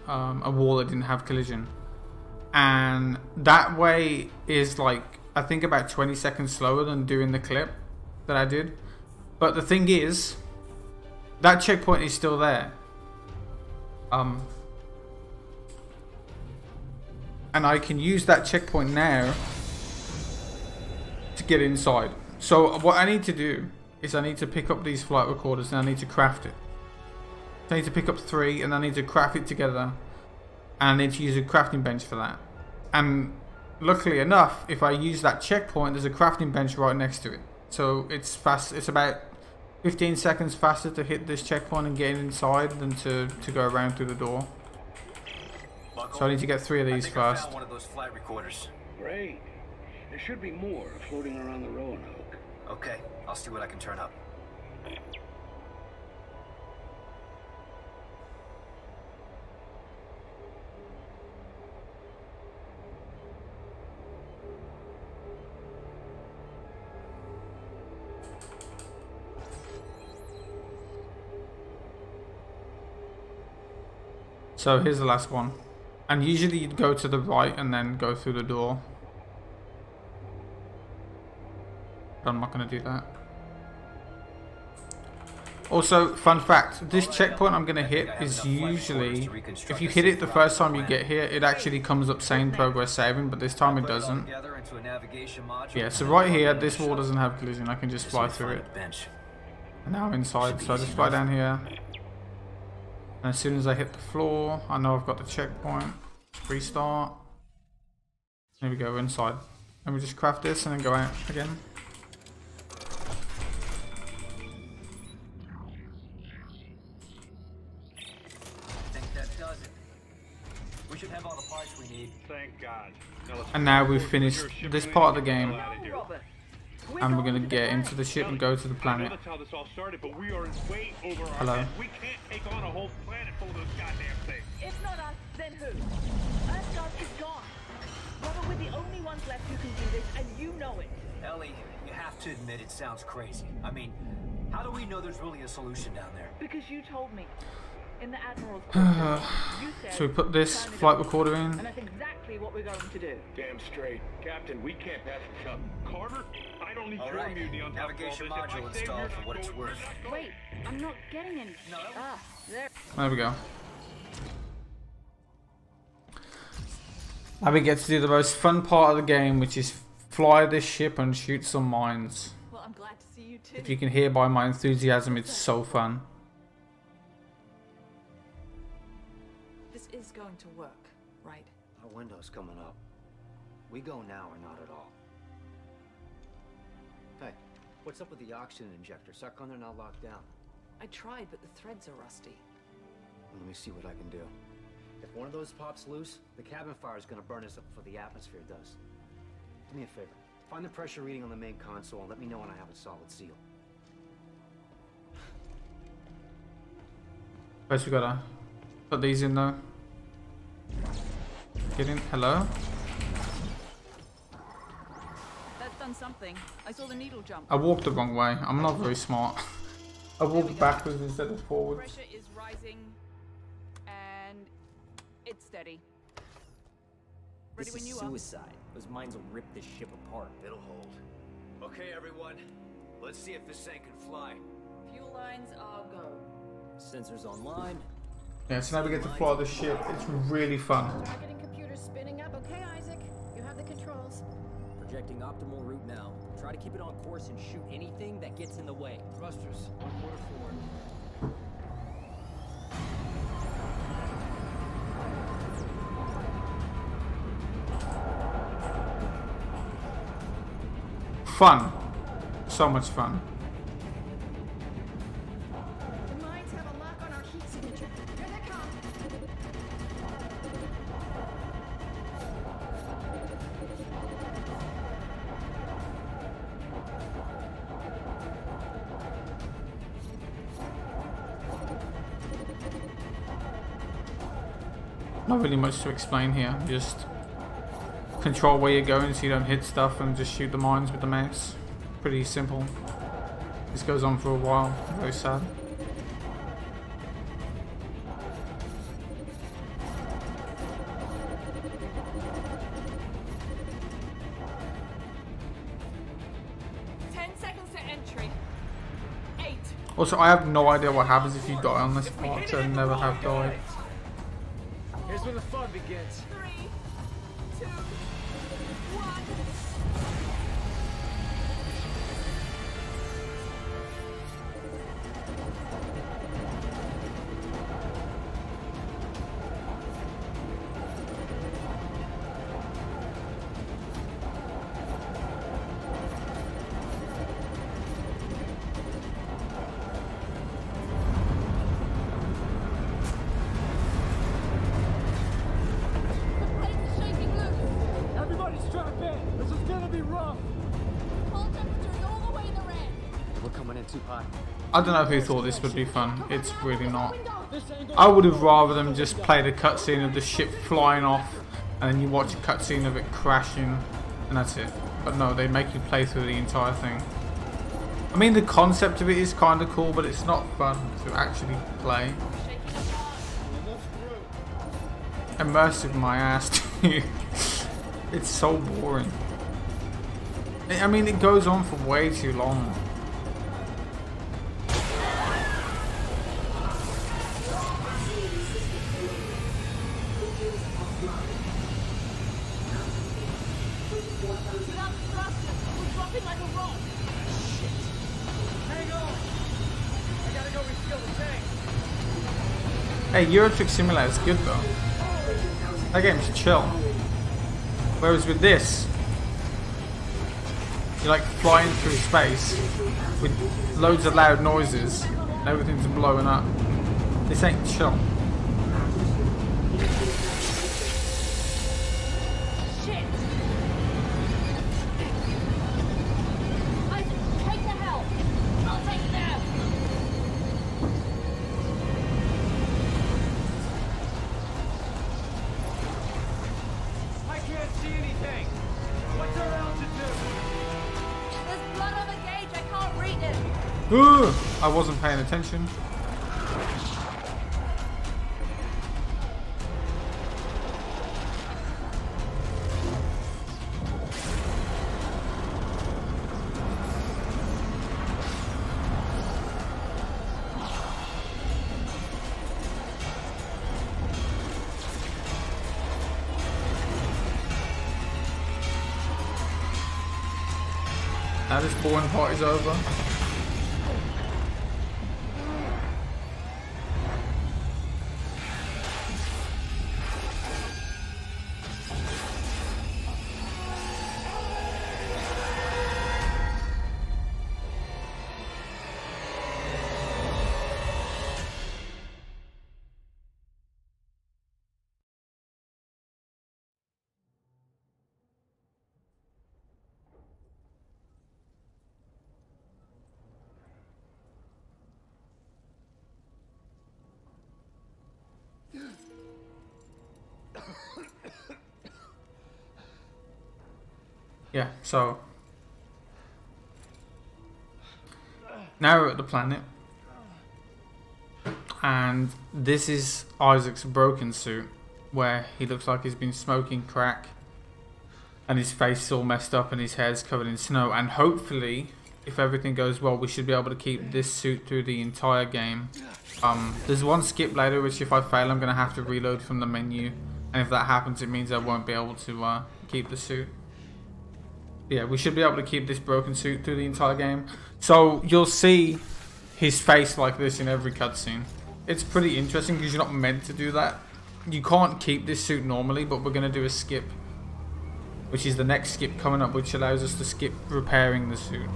a wall that didn't have collision. And that way is like, I think about 20 seconds slower than doing the clip that I did. But the thing is, that checkpoint is still there. And I can use that checkpoint now to get inside. So what I need to do is I need to pick up these flight recorders and I need to craft it. So I need to pick up 3 and I need to craft it together. And I need to use a crafting bench for that. And luckily enough, if I use that checkpoint, there's a crafting bench right next to it. So it's fast. It's about 15 seconds faster to hit this checkpoint and get inside than to go around through the door. So I need to get 3 of these first. I found one of those flight recorders. Great. There should be more floating around the Roanoke. Okay, I'll see what I can turn up. So here's the last one. And usually you'd go to the right and then go through the door. But I'm not going to do that. Also, fun fact, this checkpoint I'm going to hit is usually, if you hit it the first time you get here, it actually comes up saying progress saving, but this time it doesn't. Yeah, so right here, this wall doesn't have collision, I can just fly through it. And now I'm inside, so I just fly down here. And as soon as I hit the floor, I know I've got the checkpoint. Restart. There we go, inside. Let me just craft this and then go out again. I think that does it. We should have all the parts we need. Thank God. And now we've finished this part of the game. And we're going to get into the ship and go to the planet. That's how this all started, but we are way over our Hello. heads. We can't take on a whole planet full of those goddamn things. If not us, then who? Earthguard is gone. Robert, we're the only ones left who can do this, and you know it. Ellie, you have to admit it sounds crazy. I mean, how do we know there's really a solution down there? Because you told me. In the Admiral's So we put this flight recorder in. and that's exactly what we're going to do. Damn straight. Captain, we can't pass this up. Carver, I don't need your immunity on top of all this. Navigation module installed for what it's worth. Wait, I'm not getting any. Ah, there. There we go. Now we get to do the most fun part of the game, which is fly this ship and shoot some mines. Well, I'm glad to see you too. If you can hear by my enthusiasm, it's so fun. This is going to work, right? Our window's coming up. We go now or not at all. Hey, what's up with the oxygen injector? Suck on there, not locked down. I tried, but the threads are rusty. Let me see what I can do. If one of those pops loose, the cabin fire is going to burn us up before the atmosphere does. Do me a favor. Find the pressure reading on the main console and let me know when I have a solid seal. First we gotta put these in though. Get in. Hello? That's done something. I saw the needle jump. I walked the wrong way. I'm not very smart. I walked backwards instead of forwards. Pressure is rising, and it's steady. Ready This when is you suicide. Those mines will rip this ship apart. It'll hold. Okay, everyone. Let's see if this thing can fly. Fuel lines are go. Sensors online. Yeah, so now we get to fly the ship. It's really fun. Targeting computers spinning up. Okay, Isaac. You have the controls. Projecting optimal route now. Try to keep it on course and shoot anything that gets in the way. Thrusters, 1/4 forward. Fun. So much fun. The mines have a lock on our heat signature. Here they come. Not really much to explain here. Just control where you're going so you don't hit stuff and just shoot the mines with the mouse. Pretty simple. This goes on for a while. Very sad. Also, I have no idea what happens if you die on this part, so I never have died. Here's where the fun begins. 3, 2, 1. I don't know who thought this would be fun. It's really not. I would have rather them just played a cutscene of the ship flying off and then you watch a cutscene of it crashing and that's it. But no, they make you play through the entire thing. I mean, the concept of it is kind of cool, but it's not fun to actually play. Immersive my ass to you. It's so boring. I mean, it goes on for way too long. Hey, Euro Truck Simulator is good though. That game's chill. Whereas with this, you're like flying through space with loads of loud noises and everything's blowing up. This ain't chill. I wasn't paying attention. Now this boring part is over. Yeah, so now we're at the planet, and this is Isaac's broken suit, where he looks like he's been smoking crack, and his face is all messed up, and his hair's covered in snow. And hopefully, if everything goes well, we should be able to keep this suit through the entire game. There's one skip later, which if I fail, I'm gonna have to reload from the menu, and if that happens, it means I won't be able to keep the suit. Yeah, we should be able to keep this broken suit through the entire game. So you'll see his face like this in every cutscene. It's pretty interesting because you're not meant to do that. You can't keep this suit normally, but we're going to do a skip, which is the next skip coming up, which allows us to skip repairing the suit.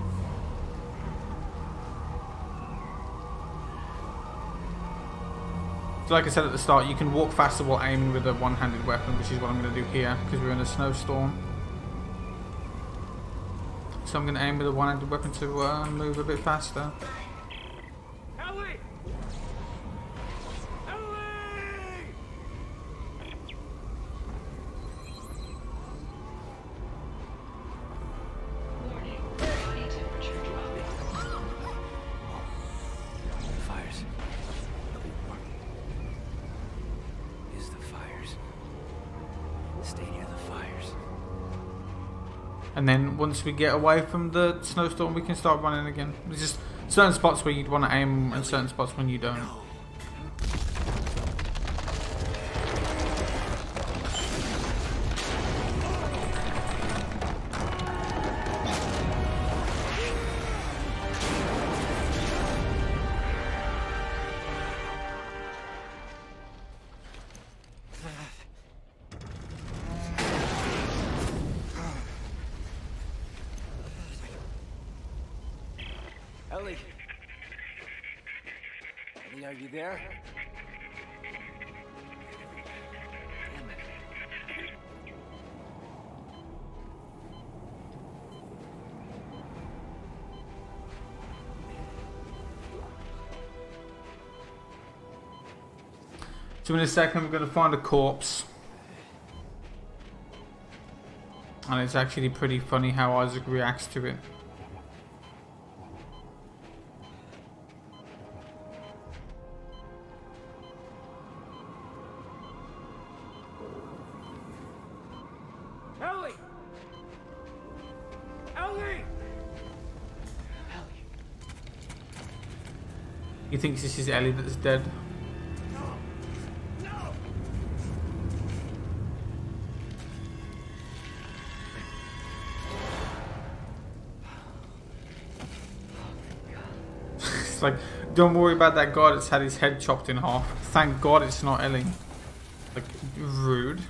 So like I said at the start, you can walk faster while aiming with a one-handed weapon, which is what I'm going to do here because we're in a snowstorm. So I'm going to aim with a one-handed weapon to move a bit faster. Ellie! Ellie! Warning, body temperature dropping. Fires. There'll be more. Use the fires. Stay near the fires. And then once we get away from the snowstorm, we can start running again. There's just certain spots where you'd want to aim and certain spots when you don't. Ellie! Ellie, are you there? Damn it. So in a second, we're going to find a corpse. And it's actually pretty funny how Isaac reacts to it. Ellie! Ellie! He thinks this is Ellie that's dead. It's like, don't worry about that guy that's had his head chopped in half. Thank God it's not Ellie. Like, rude.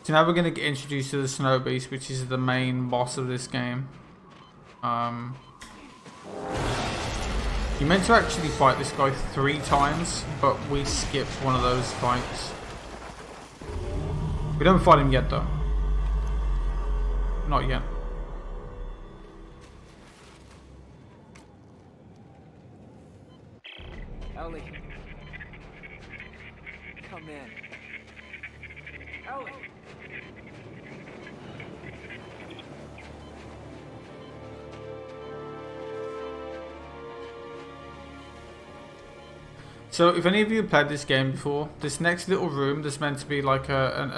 So now we're going to get introduced to the Snow Beast, which is the main boss of this game. You're meant to actually fight this guy 3 times, but we skipped one of those fights. We don't fight him yet though. Not yet. Ellie! Come in. Ellie! So if any of you have played this game before, this next little room, there's meant to be like a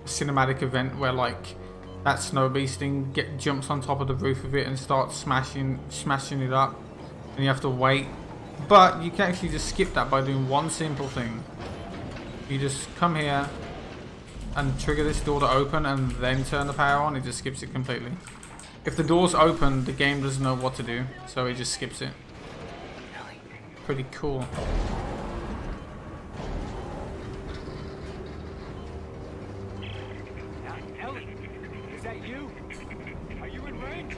cinematic event where like that Snow Beast thing jumps on top of the roof of it and starts smashing it up, and you have to wait. But you can actually just skip that by doing one simple thing. You just come here and trigger this door to open and then turn the power on. It just skips it completely. If the door's open, the game doesn't know what to do, so it just skips it. Pretty cool. Ellie! Is that you? Are you in range?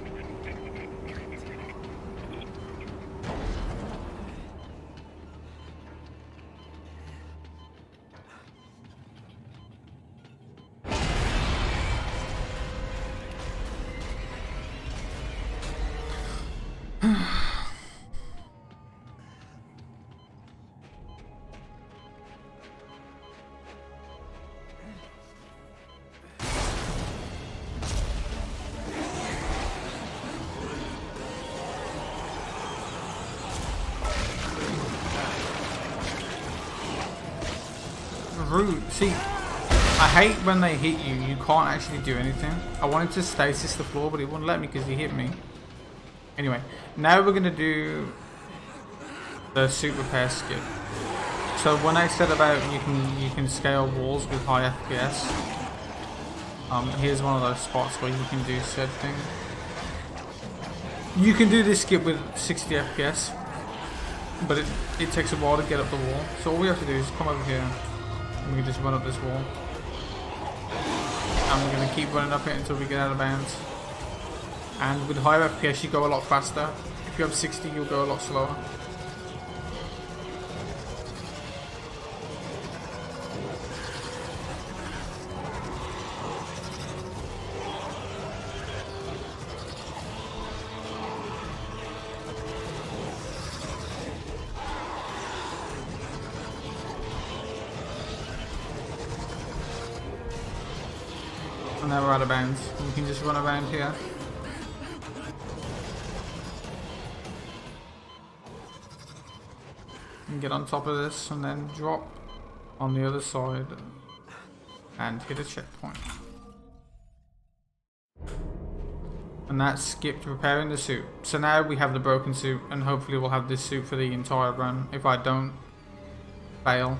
rude. See, I hate when they hit you. You can't actually do anything. I wanted to stasis the floor, but it wouldn't let me because he hit me. Anyway, now we're gonna do the suit repair skip. So when I said about you can scale walls with high FPS, here's one of those spots where you can do said thing. You can do this skip with 60 FPS, but it takes a while to get up the wall. So all we have to do is come over here, and we can just run up this wall. And we're going to keep running up it until we get out of bounds. And with higher FPS you go a lot faster. If you have 60 you'll go a lot slower. And now we're out of bounds. We can just run around here. And get on top of this and then drop on the other side and hit a checkpoint. And that skipped repairing the suit. So now we have the broken suit, and hopefully we'll have this suit for the entire run if I don't fail.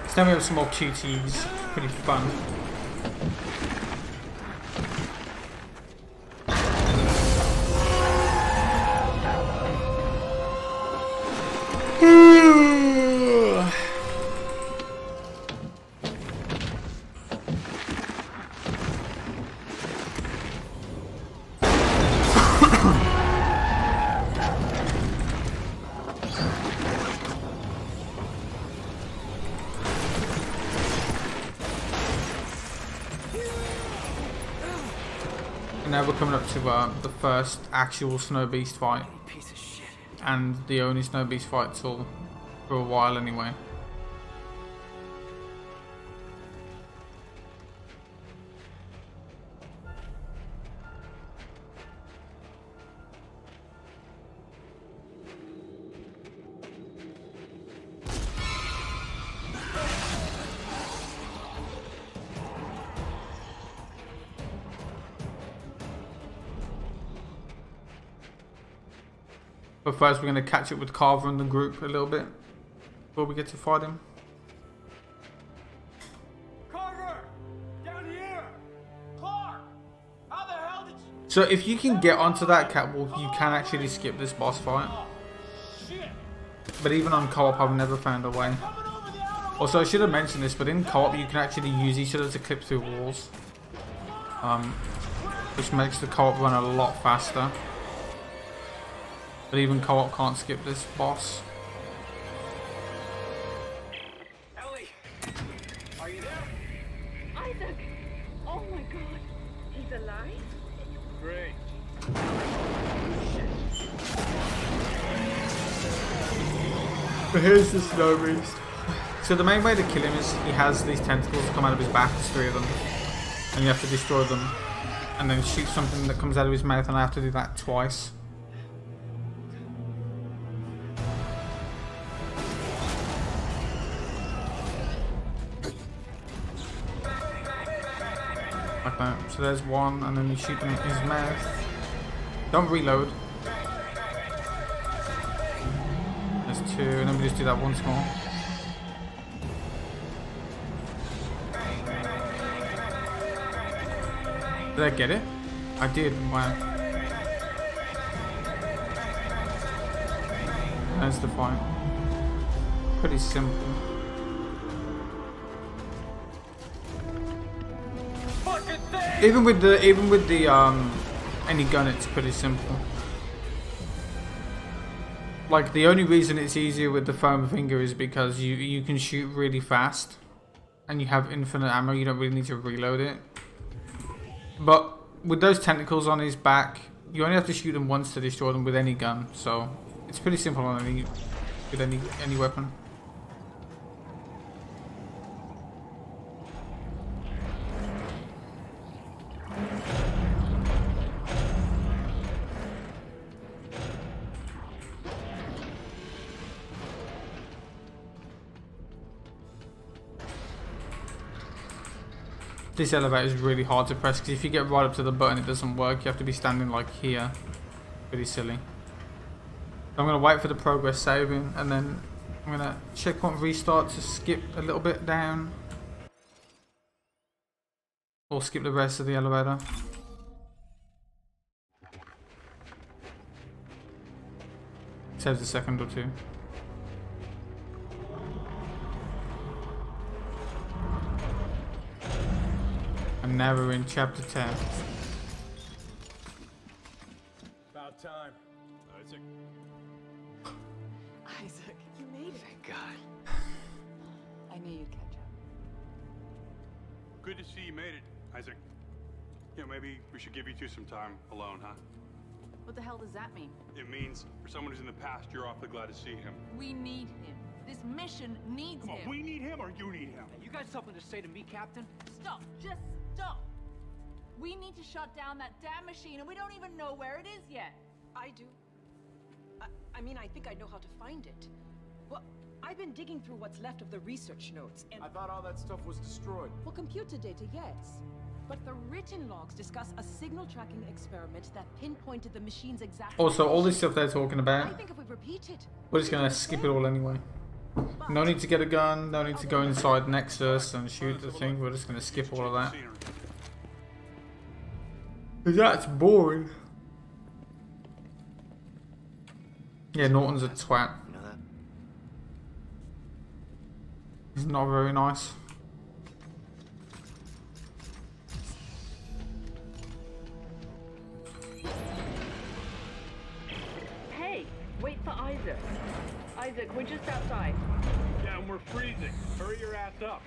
So then we have some more QTs, pretty fun. Now we're coming up to the first actual Snow Beast fight, and the only Snow Beast fight till for a while anyway. But first we're going to catch up with Carver and the group a little bit before we get to fight him. Carver! Down here! Clark! How the hell did you... So if you can get onto that catwalk, you can actually skip this boss fight. But even on co-op I've never found a way. Also I should have mentioned this, but in co-op you can actually use each other to clip through walls. Which makes the co-op run a lot faster. But even co-op can't skip this boss. Ellie! Are you there? Isaac! Oh my god! He's alive? Great. But here's the Snow Beast. So the main way to kill him is he has these tentacles come out of his back, there's 3 of them. And you have to destroy them. And then shoot something that comes out of his mouth, and I have to do that twice. Like that. So there's one, and then you shoot them in his mouth. Don't reload. There's 2, and then we just do that once more. Did I get it? I did. Wow. There's the fight. Pretty simple. Even with the any gun, it's pretty simple. Like the only reason it's easier with the foam finger is because you can shoot really fast, and you have infinite ammo, you don't really need to reload it. But with those tentacles on his back, you only have to shoot them once to destroy them with any gun. So it's pretty simple on with any weapon. This elevator is really hard to press because if you get right up to the button it doesn't work. You have to be standing like here. Pretty silly. I'm going to wait for the progress saving and then I'm going to checkpoint restart to skip a little bit down. Or skip the rest of the elevator. Saves a second or two. And now we're in chapter 10. About time. Isaac. Isaac, you made it. Thank God. I knew you'd catch up. Good to see you made it, Isaac. You know, maybe we should give you two some time alone, huh? What the hell does that mean? It means for someone who's in the past, you're awfully glad to see him. We need him. This mission needs him. We need him or you need him? You got something to say to me, Captain? Stop. Just stop. We need to shut down that damn machine and we don't even know where it is yet. I do. I mean, I think I know how to find it. Well, I've been digging through what's left of the research notes, and I thought all that stuff was destroyed. well, computer data, yes. But the written logs discuss a signal tracking experiment that pinpointed the machine's exact Also, all this stuff they're talking I about, think if we repeat it, we're just going to skip it all anyway. No need to get a gun, no need to go inside Nexus and shoot the thing, we're just going to skip all of that. That's boring. Yeah, Norton's a twat. You know that? He's not very nice. hey, wait for Isaac. Isaac, we're just outside. Yeah, and we're freezing. Hurry your ass up.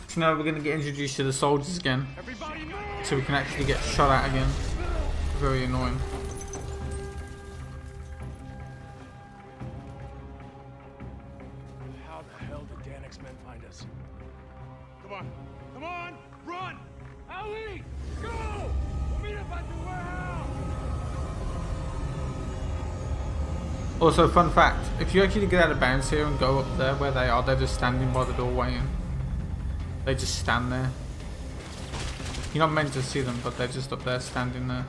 So now we're going to get introduced to the soldiers again. So we can actually get shot at again. Very annoying. How the hell did Danik's men find us? Come on. Come on! Run! Ellie! Go! We'll meet up at the warehouse! Also, fun fact, if you actually get out of bounds here and go up there where they are, they're just standing by the doorway and they just stand there. You're not meant to see them, but they're just up there standing there.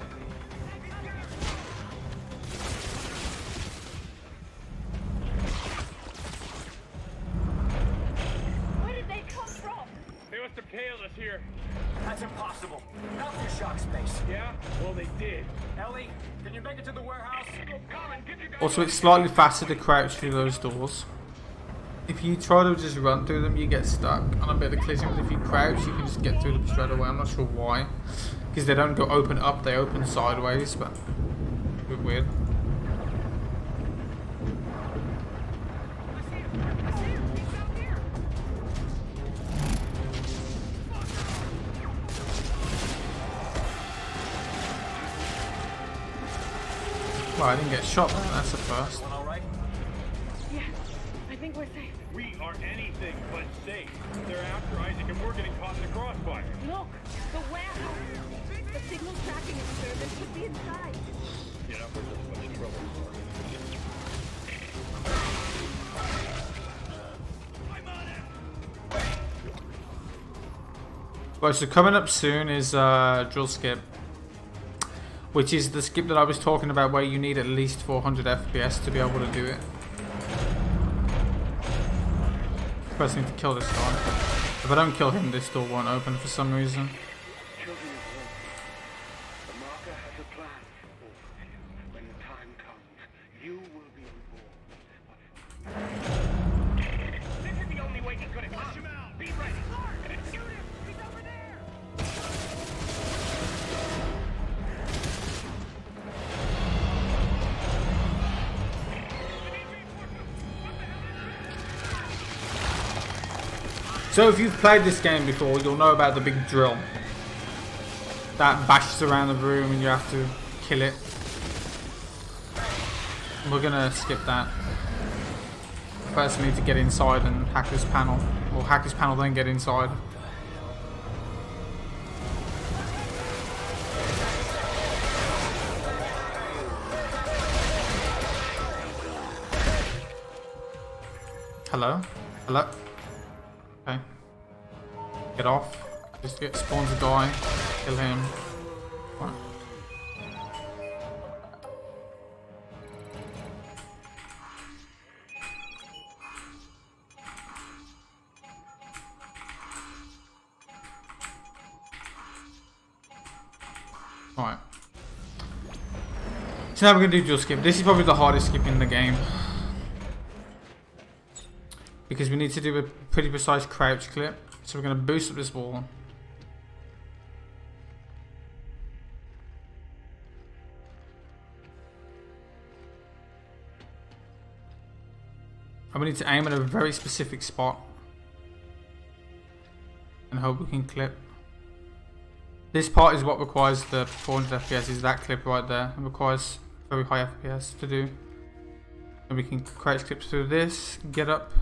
Where did they come from? They must have tailed us here. That's impossible. Not through shock space. Yeah? Well, they did. Ellie, can you make it to the warehouse? Also, it's slightly faster to crouch through those doors. If you try to just run through them, you get stuck on a bit of collision, but if you crouch, you can just get through them straight away. I'm not sure why. Because they don't go open up, they open sideways, but a bit weird. Well, I didn't get shot then, that's a first. All right? Yeah, I think we're safe. We are anything but safe. They're after Isaac and we're getting caught in the crossfire. Look, the warehouse. The signal tracking experiment should be inside. Yeah, we're in a bunch of trouble. Right, so coming up soon is drill skip, which is the skip that I was talking about where you need at least 400 FPS to be able to do it. First need to kill this guy. If I don't kill him, this door won't open for some reason. Children of Earth, the marker has a plan. When the time comes, you will be reborn. This is the only way he's gonna flush him out. Be ready. Shoot him! He's over there! So if you've played this game before, you'll know about the big drill that bashes around the room and you have to kill it. We're gonna skip that. First we need to get inside and hack this panel. Or hack this panel then get inside. Hello? Hello? Okay. Get off. Just get spawns a guy. Kill him. Right. Alright. So now we're going to do dual skip. This is probably the hardest skip in the game. Because we need to do a pretty precise crouch clip. So we're going to boost up this wall. And we need to aim at a very specific spot. And hope we can clip. This part is what requires the 400 FPS, is that clip right there. It requires very high FPS to do. And we can crouch clip through this, get up,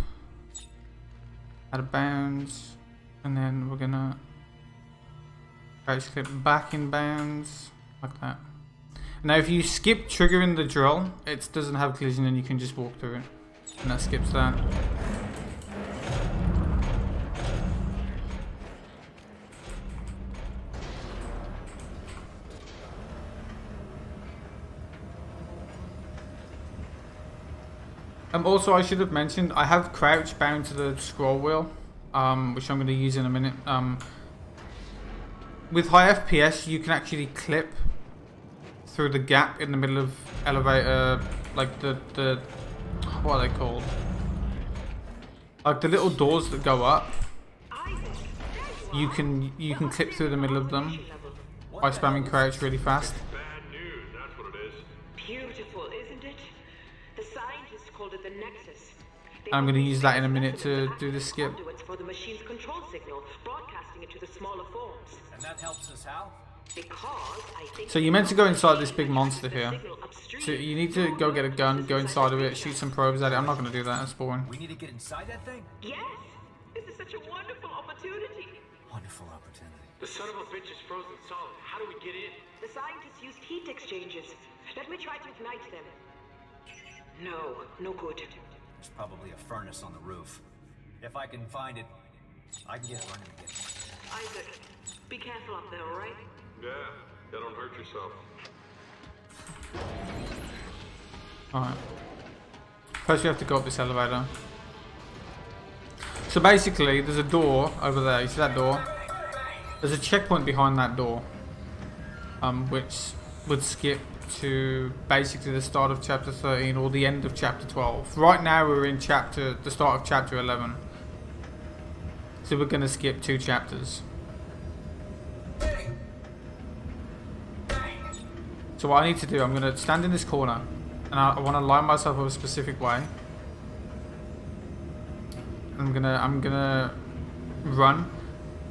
out of bounds, and then we're gonna crouch clip back in bounds, like that. Now if you skip triggering the drill, it doesn't have collision and you can just walk through it. And that skips that. Also, I should have mentioned, I have crouch bound to the scroll wheel, which I'm going to use in a minute. With high FPS, you can actually clip through the gap in the middle of elevator, like the what are they called? Like the little doors that go up. You can clip through the middle of them by spamming crouch really fast. Bad news, that's what it is. Beautiful, isn't it? The scientists called it the Nexus. I'm going to use that in a minute to do the skip. For the machine's control signal, broadcasting it to the smaller forms. And that helps us how? Because I think so you're meant to go inside this big monster here. So you need to go get a gun, go inside of it, shoot some probes at it. I'm not going to do that, that's boring. We need to get inside that thing? Yes! This is such a wonderful opportunity. Wonderful opportunity. The son of a bitch is frozen solid. How do we get in? The scientists used heat exchangers. Let me try to ignite them. No, no good. There's probably a furnace on the roof. If I can find it, I can get it running again. Isaac, be careful up there, alright? Yeah, don't hurt yourself. Alright. First we have to go up this elevator. So basically, there's a door over there. You see that door? There's a checkpoint behind that door. Which would skip to basically the start of chapter 13 or the end of chapter 12. Right now we're in the start of chapter 11. So we're going to skip 2 chapters. So what I need to do, I'm going to stand in this corner and I want to line myself up a specific way. I'm gonna run and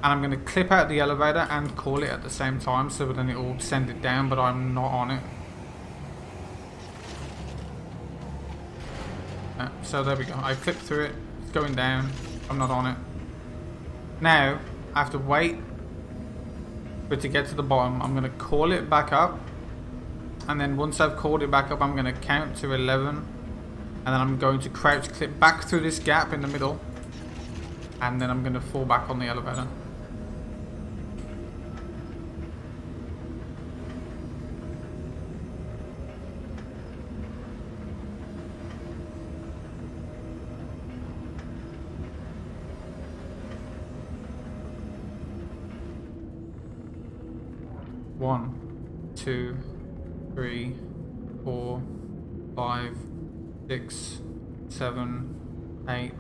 I'm gonna clip out the elevator and call it at the same time, so then it will send it down, but I'm not on it. So there we go. I clipped through it. It's going down. I'm not on it. Now I have to wait for it to get to the bottom. I'm gonna call it back up, and then once I've called it back up, I'm gonna count to 11, and then I'm going to crouch clip back through this gap in the middle. And then I'm going to fall back on the elevator. One, 2, 3, 4, 5, 6, 7, 8,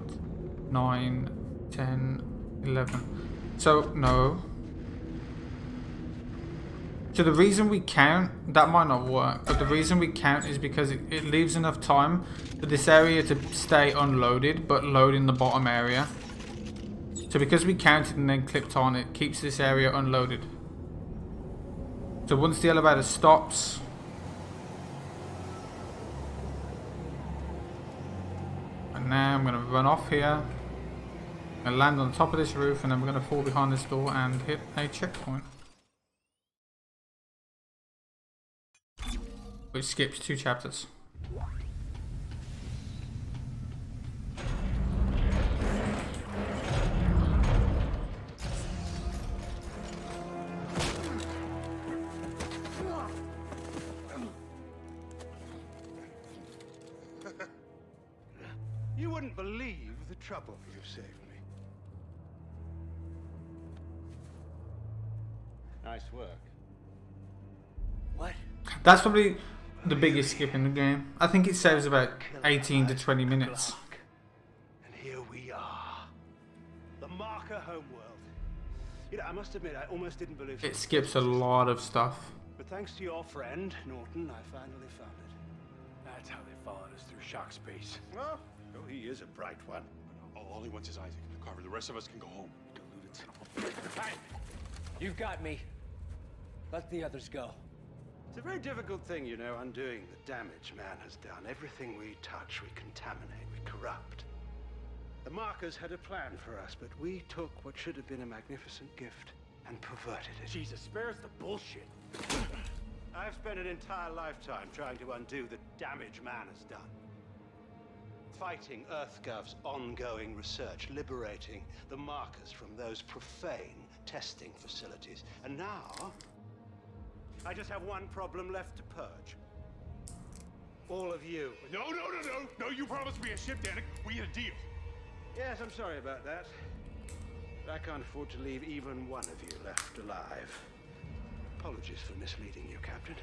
9, 10, 11. So, no. So the reason we count, that might not work, but the reason we count is because it leaves enough time for this area to stay unloaded, but load in the bottom area. So because we counted and then clicked on, it keeps this area unloaded. So once the elevator stops, and now I'm going to run off here and land on top of this roof, and then we're going to fall behind this door and hit a checkpoint, which skips 2 chapters. You wouldn't believe the trouble you've saved me. Nice work. What? That's probably the biggest skip in the game. I think it saves about 18 to 20 minutes. And here we are. The marker homeworld. You know, I must admit, I almost didn't believe It skips a lot of stuff. But thanks to your friend, Norton, I finally found it. That's how they followed us through shock space. Well, he is a bright one. All he wants is Isaac and Carver. The rest of us can go home. Deluded son of a... Hey! You've got me. Let the others go. It's a very difficult thing, you know, undoing the damage man has done. Everything we touch, we contaminate, we corrupt. The markers had a plan for us, but we took what should have been a magnificent gift and perverted it. Jesus, spare us the bullshit. I've spent an entire lifetime trying to undo the damage man has done. Fighting EarthGov's ongoing research, liberating the markers from those profane testing facilities. And now, I just have one problem left to purge. All of you. No, you promised me a ship, Danik. We had a deal. Yes, I'm sorry about that. But I can't afford to leave even one of you left alive. Apologies for misleading you, Captain.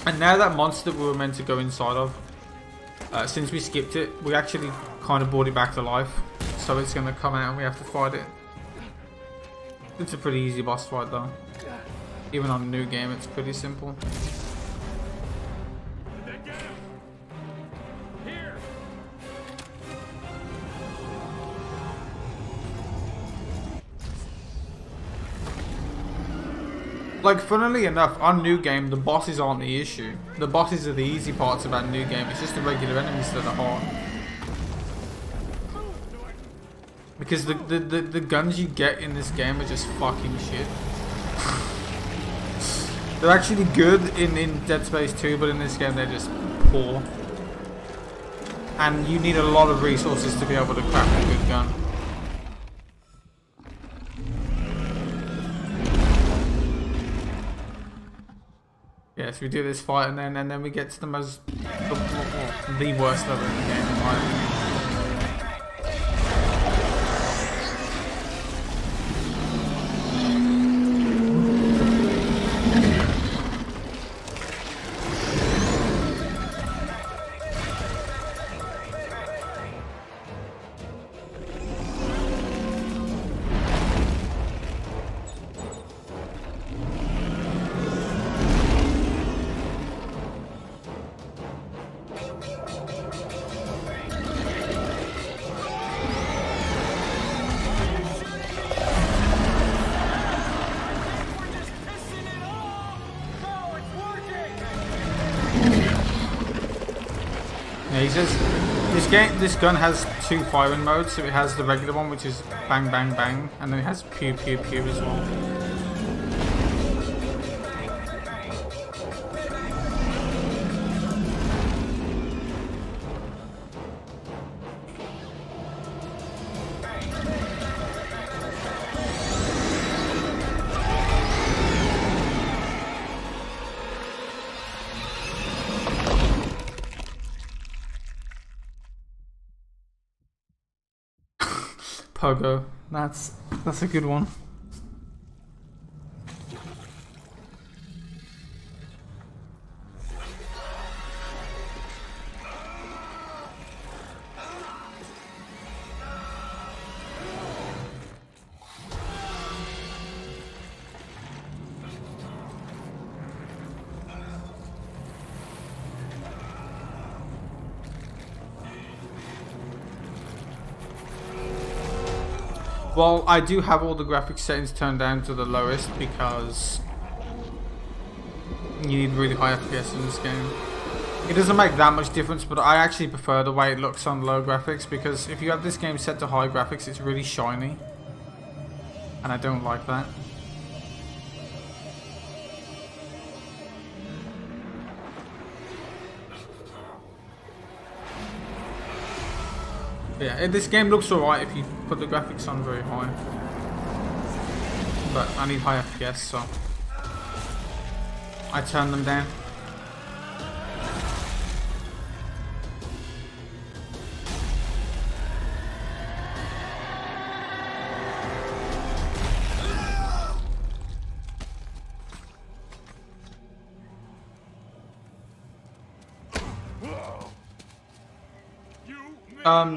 And now that monster we were meant to go inside of, since we skipped it, we actually kind of brought it back to life. So it's going to come out and we have to fight it. It's a pretty easy boss fight though. Even on a new game, it's pretty simple. Like, funnily enough, on New Game, the bosses aren't the issue. The bosses are the easy parts about New Game. It's just the regular enemies that are hard. Because the guns you get in this game are just fucking shit. They're actually good in Dead Space 2, but in this game they're just poor. And you need a lot of resources to be able to craft a good gun. Yes, we do this fight and then we get to the worst level in the game, in my opinion. He says this gun has 2 firing modes, so it has the regular one, which is bang bang bang, and then it has pew pew pew as well. Pogo, that's a good one. Well, I do have all the graphics settings turned down to the lowest because you need really high FPS in this game. It doesn't make that much difference, but I actually prefer the way it looks on low graphics, because if you have this game set to high graphics, it's really shiny. And I don't like that. Yeah, this game looks alright if you put the graphics on very high. But I need high FPS, so I turn them down.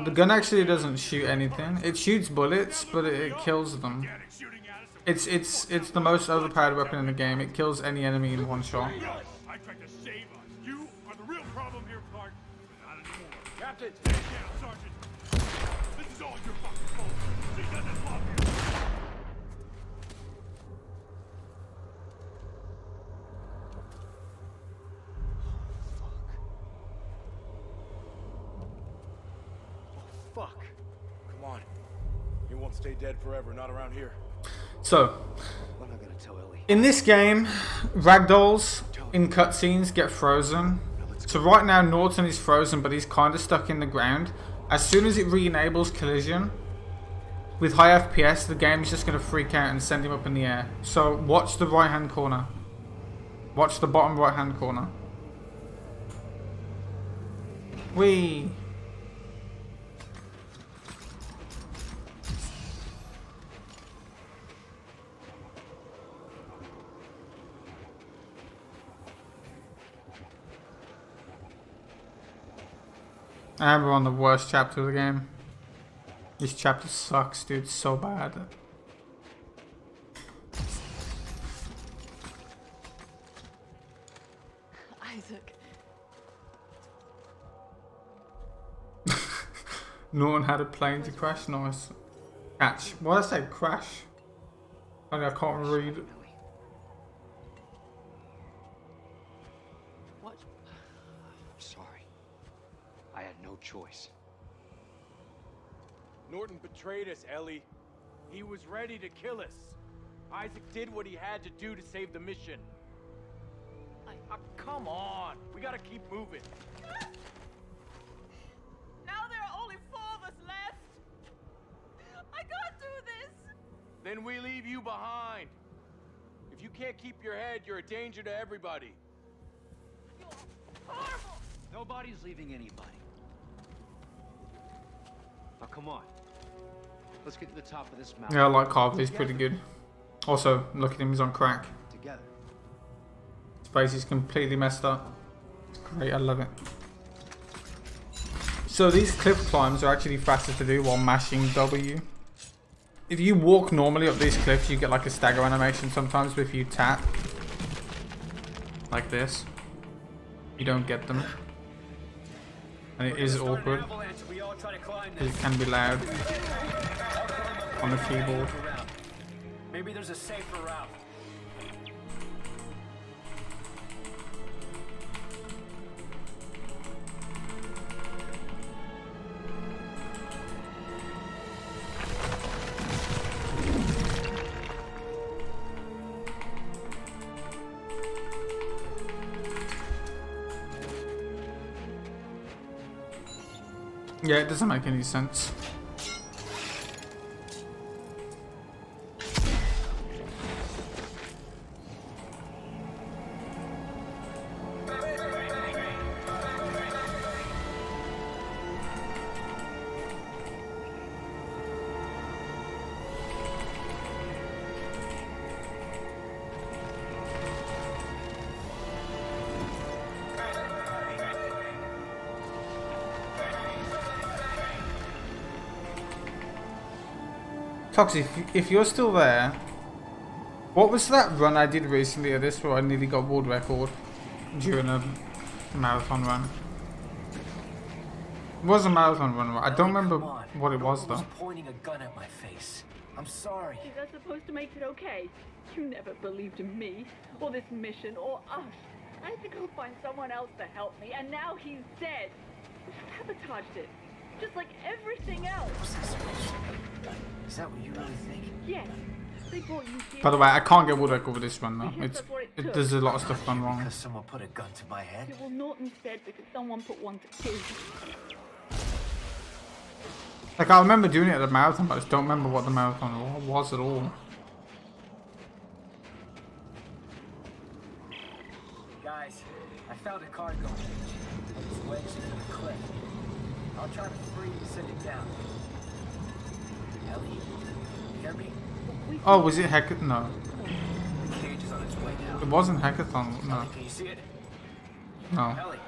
The gun actually doesn't shoot anything. It shoots bullets, but it kills them. It's the most overpowered weapon in the game. It kills any enemy in one shot. I tried to save us. You are the real problem here, Clark. Not anymore. Captain! Stand down, Sergeant. This is all your fucking fault. She doesn't love you. Fuck. Come on. You won't stay dead forever, not around here. So, What am I gonna tell Ellie? in this game, ragdolls in cutscenes get frozen. So right now Norton is frozen, but he's kind of stuck in the ground. As soon as it re-enables collision, with high FPS, the game is just going to freak out and send him up in the air. So watch the right hand corner. Watch the bottom right hand corner. Whee! And we're on the worst chapter of the game. This chapter sucks, dude. It's so bad. Isaac. Norton had a plane to crash. Nice. Catch. Why did I say crash? I can't read. What? I'm sorry. I had no choice. Norton betrayed us, Ellie. He was ready to kill us. Isaac did what he had to do to save the mission. Come on. We gotta keep moving. Now there are only 4 of us left. I can't do this. Then we leave you behind. If you can't keep your head, you're a danger to everybody. Horrible. Nobody's leaving anybody. Now come on. Let's get to the top of this mountain. Yeah, I like Harvey. He's pretty good. Also, look at him. He's on crack. Together. His face is completely messed up. It's great. I love it. So these cliff climbs are actually faster to do while mashing W. If you walk normally up these cliffs, you get like a stagger animation sometimes, but if you tap like this, you don't get them. And it is awkward. It can be loud on the keyboard. Maybe there's a safer route. Yeah, it doesn't make any sense. Toxic, if you're still there, what was that run I did recently of this where I nearly got world record during a marathon run? It was a marathon run, I don't remember. what it was, though. Pointing a gun at my face. I'm sorry. Is that supposed to make it okay? You never believed in me, or this mission, or us. I had to go find someone else to help me, and now he's dead. You sabotaged it, just like everything else. Is that what you really think? Yes. They brought you here. By the way, I can't get Woodwork over this one, though. There's a lot of stuff gone wrong. Because someone put a gun to my head? It will not instead because someone put one to kill you. Like, I remember doing it at the marathon, but I just don't remember what the marathon was at all. Guys, I found a cargo hitch. It's wedged into the cliff. I'll try to free and send it down. Ellie, you hear me? Oh, was it Hackathon? No. The cage is on its way down. It wasn't Hackathon, no. Can you see it? No. Ellie.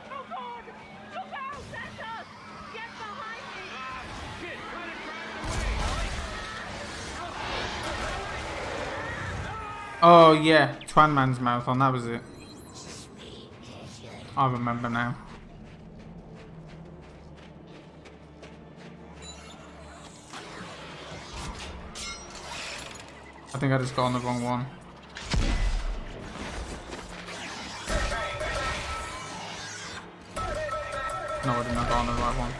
Oh yeah, Twanman's marathon, that was it. I remember now. I think I just got on the wrong one. No, I didn't got on the right one.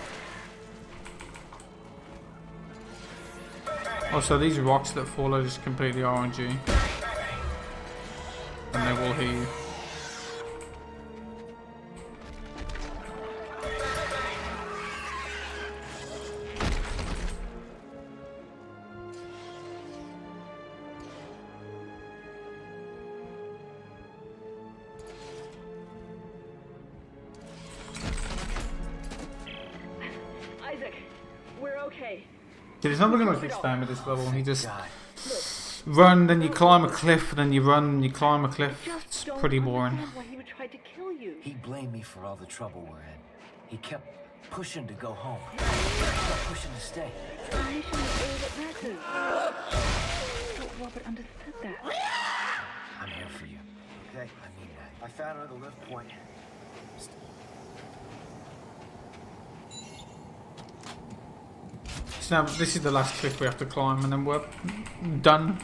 Also, these rocks that fall are just completely RNG. And they will hit you. Isaac, we're okay. There's not really much to explain with this level. You just run, then you climb a cliff, then you run, and you climb a cliff. It's pretty boring. Why he would try to kill you. He blamed me for all the trouble we're in. He kept pushing to go home. He kept pushing to stay. The mission is all that matters. I thought Robert understood that. I'm here for you. Okay? I mean that. I found another lift point. So now this is the last cliff we have to climb, and then we're done.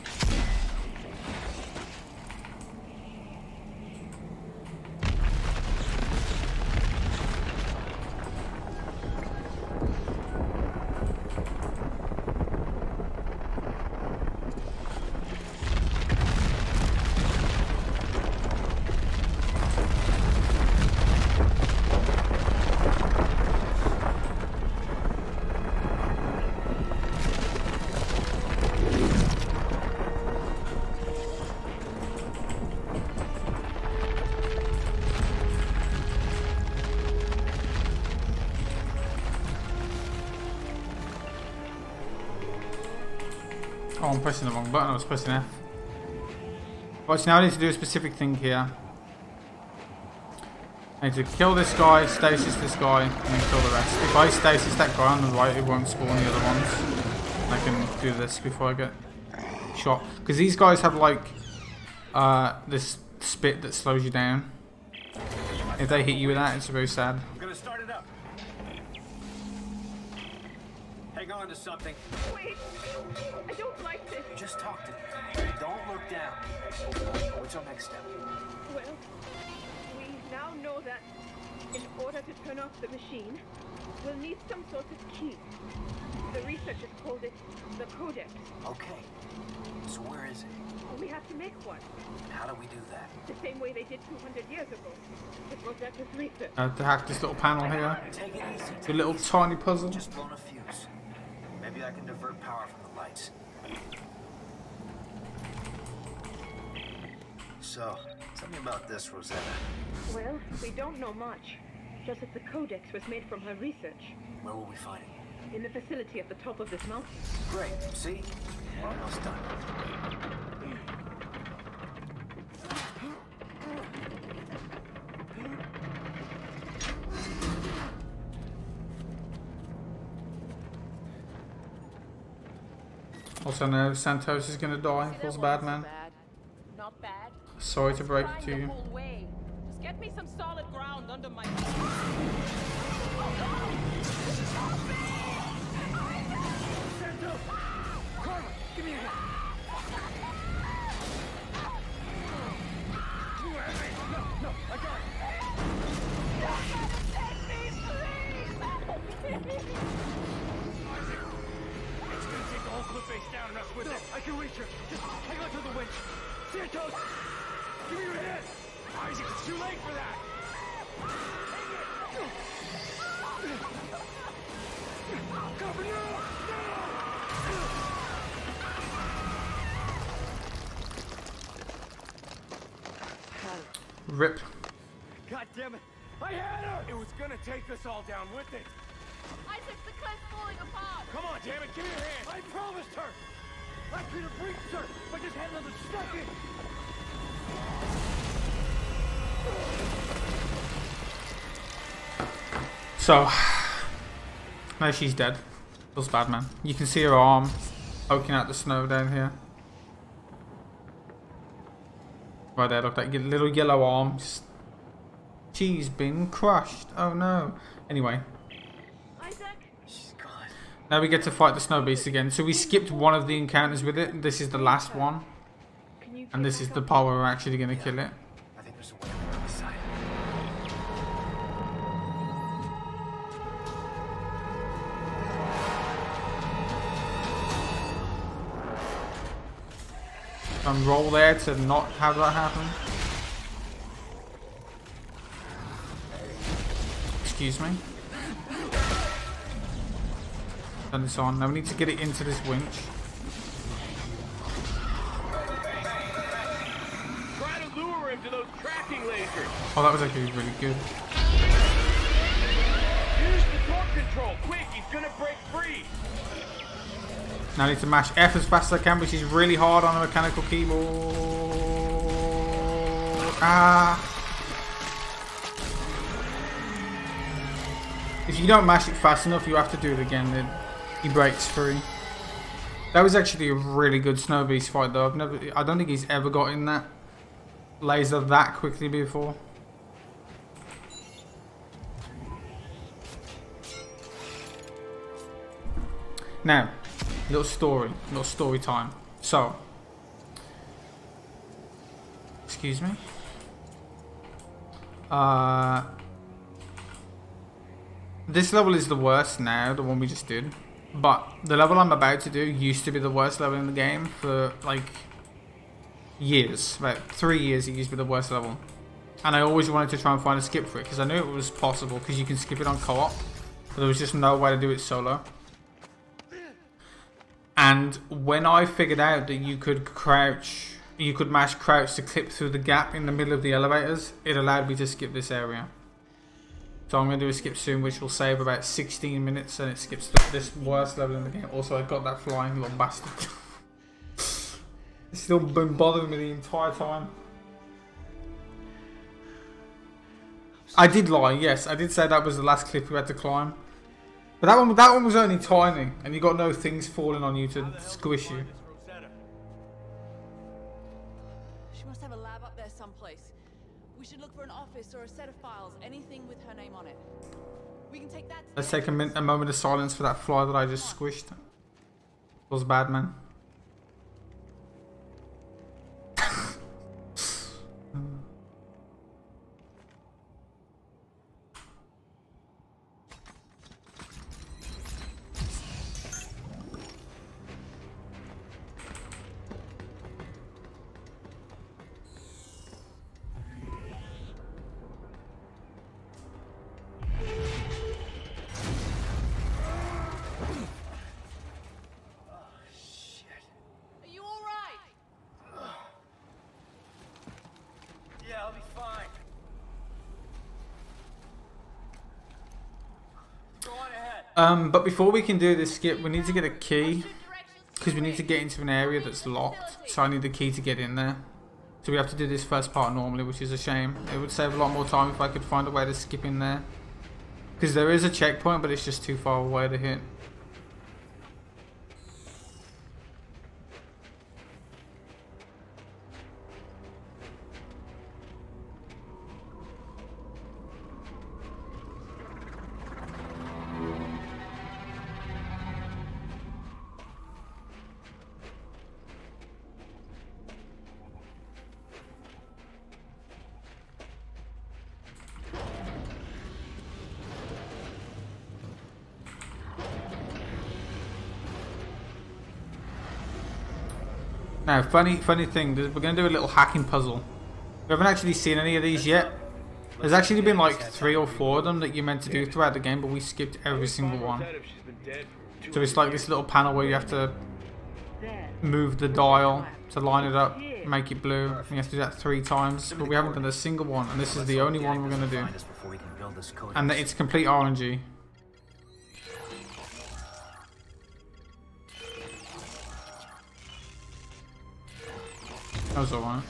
Oh, I'm pressing the wrong button, I was pressing F. Right, so now I need to do a specific thing here. I need to kill this guy, stasis this guy, and then kill the rest. If I stasis that guy on the right, it won't spawn the other ones. I can do this before I get shot. Because these guys have like this spit that slows you down. If they hit you with that, it's very sad. I'm gonna start it up. Hang on to something. Wait, I don't like this. Just talk to me. Don't look down. What's our next step? Well, we now know that in order to turn off the machine, we'll need some sort of key. The researchers called it the Codex. Okay. So where is it? We have to make one. How do we do that? The same way they did 200 years ago. With Rosetta's research. To hack this little panel here. Take it easy. The little tiny puzzle. Just blown a fuse. Maybe I can divert power from the lights. So, tell me about this, Rosetta. Well, we don't know much. Just that the Codex was made from her research. Where will we find it? In the facility at the top of this mountain. Great. See? We're almost done. Also, no, Santos is gonna die. Feels bad, man. Not bad. Sorry to break it to you. Just get me some solid ground under my No, I got it. Isaac, it's gonna take the whole cliff face down and us with it. I can reach her. Just hang on to the winch. Santos, give me your hand. Isaac, it's too late for that. Cover now! Rip. God damn it! I had her! It was gonna take us all down with it. Isaac, the cliff's falling apart! Come on, damn it, give me your hand. I promised her! I could have reached her if I just had another second! So, now she's dead. Feels bad, man. You can see her arm poking out the snow down here. Right there, look, that little yellow arm. She's been crushed. Oh no. Anyway. Isaac? She's gone. Now we get to fight the snow beast again. So we skipped one of the encounters with it. This is the last one. And this is the part where we're actually going to kill it. I think there's a way around the side. And roll there to not have that happen. Excuse me. Turn this on. Now we need to get it into this winch. Try to lure him to those tracking lasers. Oh, that was actually really good. Use the torque control. Quick, he's gonna break free. Now I need to mash F as fast as I can, which is really hard on a mechanical keyboard. Ah! If you don't mash it fast enough, you have to do it again. Then he breaks free. That was actually a really good snow beast fight, though. I don't think he's ever got in that laser that quickly before. Now, little story time. So, excuse me. This level is the worst now, the one we just did. But the level I'm about to do used to be the worst level in the game for like years. About 3 years it used to be the worst level. And I always wanted to try and find a skip for it because I knew it was possible because you can skip it on co-op. But there was just no way to do it solo. And when I figured out that you could crouch, you could mash crouch to clip through the gap in the middle of the elevators, it allowed me to skip this area. So I'm going to do a skip soon, which will save about 16 minutes, and it skips this worst level in the game. Also, I got that flying little bastard. It's still been bothering me the entire time. I did lie, yes. I did say that was the last cliff we had to climb. But that one was only tiny, and you got no things falling on you to squish you. She must have a lab up there someplace. We should look for an office or a set of files, anything with her name on it. We can take that. Let's take a moment of silence for that fly that I just squished. Feels bad, man. But before we can do this skip, we need to get a key because we need to get into an area that's locked. So I need the key to get in there. So we have to do this first part normally, which is a shame. It would save a lot more time if I could find a way to skip in there. Because there is a checkpoint, but it's just too far away to hit. Now, funny thing, we're going to do a little hacking puzzle. We haven't actually seen any of these yet. There's actually been like 3 or 4 of them that you're meant to do throughout the game, but we skipped every single one. So it's like this little panel where you have to move the dial to line it up, make it blue. And you have to do that 3 times, but we haven't done a single one, and this is the only one we're going to do. And it's complete RNG. That was alright.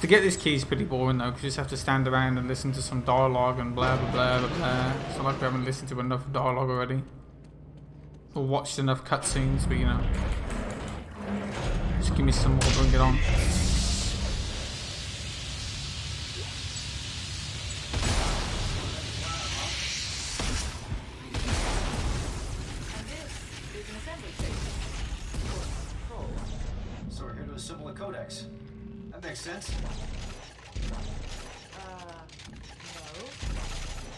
To get this key is pretty boring though, because you just have to stand around and listen to some dialogue and blah blah blah blah blah. It's not like we haven't listened to enough dialogue already. Or watched enough cutscenes, but you know. Just give me some more, bring it on. So we're here to assemble a codex. That makes sense. No.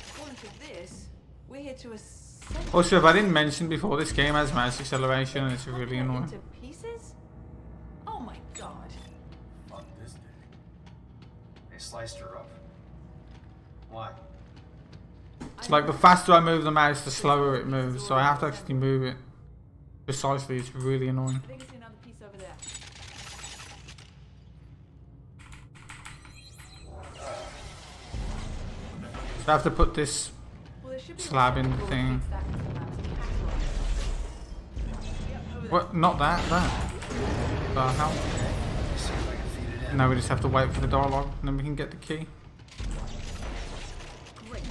According to this, we're here to assemble. Also, if I didn't mention before, this game has mouse acceleration and it's really annoying. Into pieces? Oh my god. Fuck this dude. They sliced her up. Why? It's like the faster I move the mouse, the slower it moves, so I have to actually move it precisely. It's really annoying. I think I see another piece over there. So I have to put this slab in the thing. What? Not that. That. The hell? Now we just have to wait for the dialogue, and then we can get the key. Great.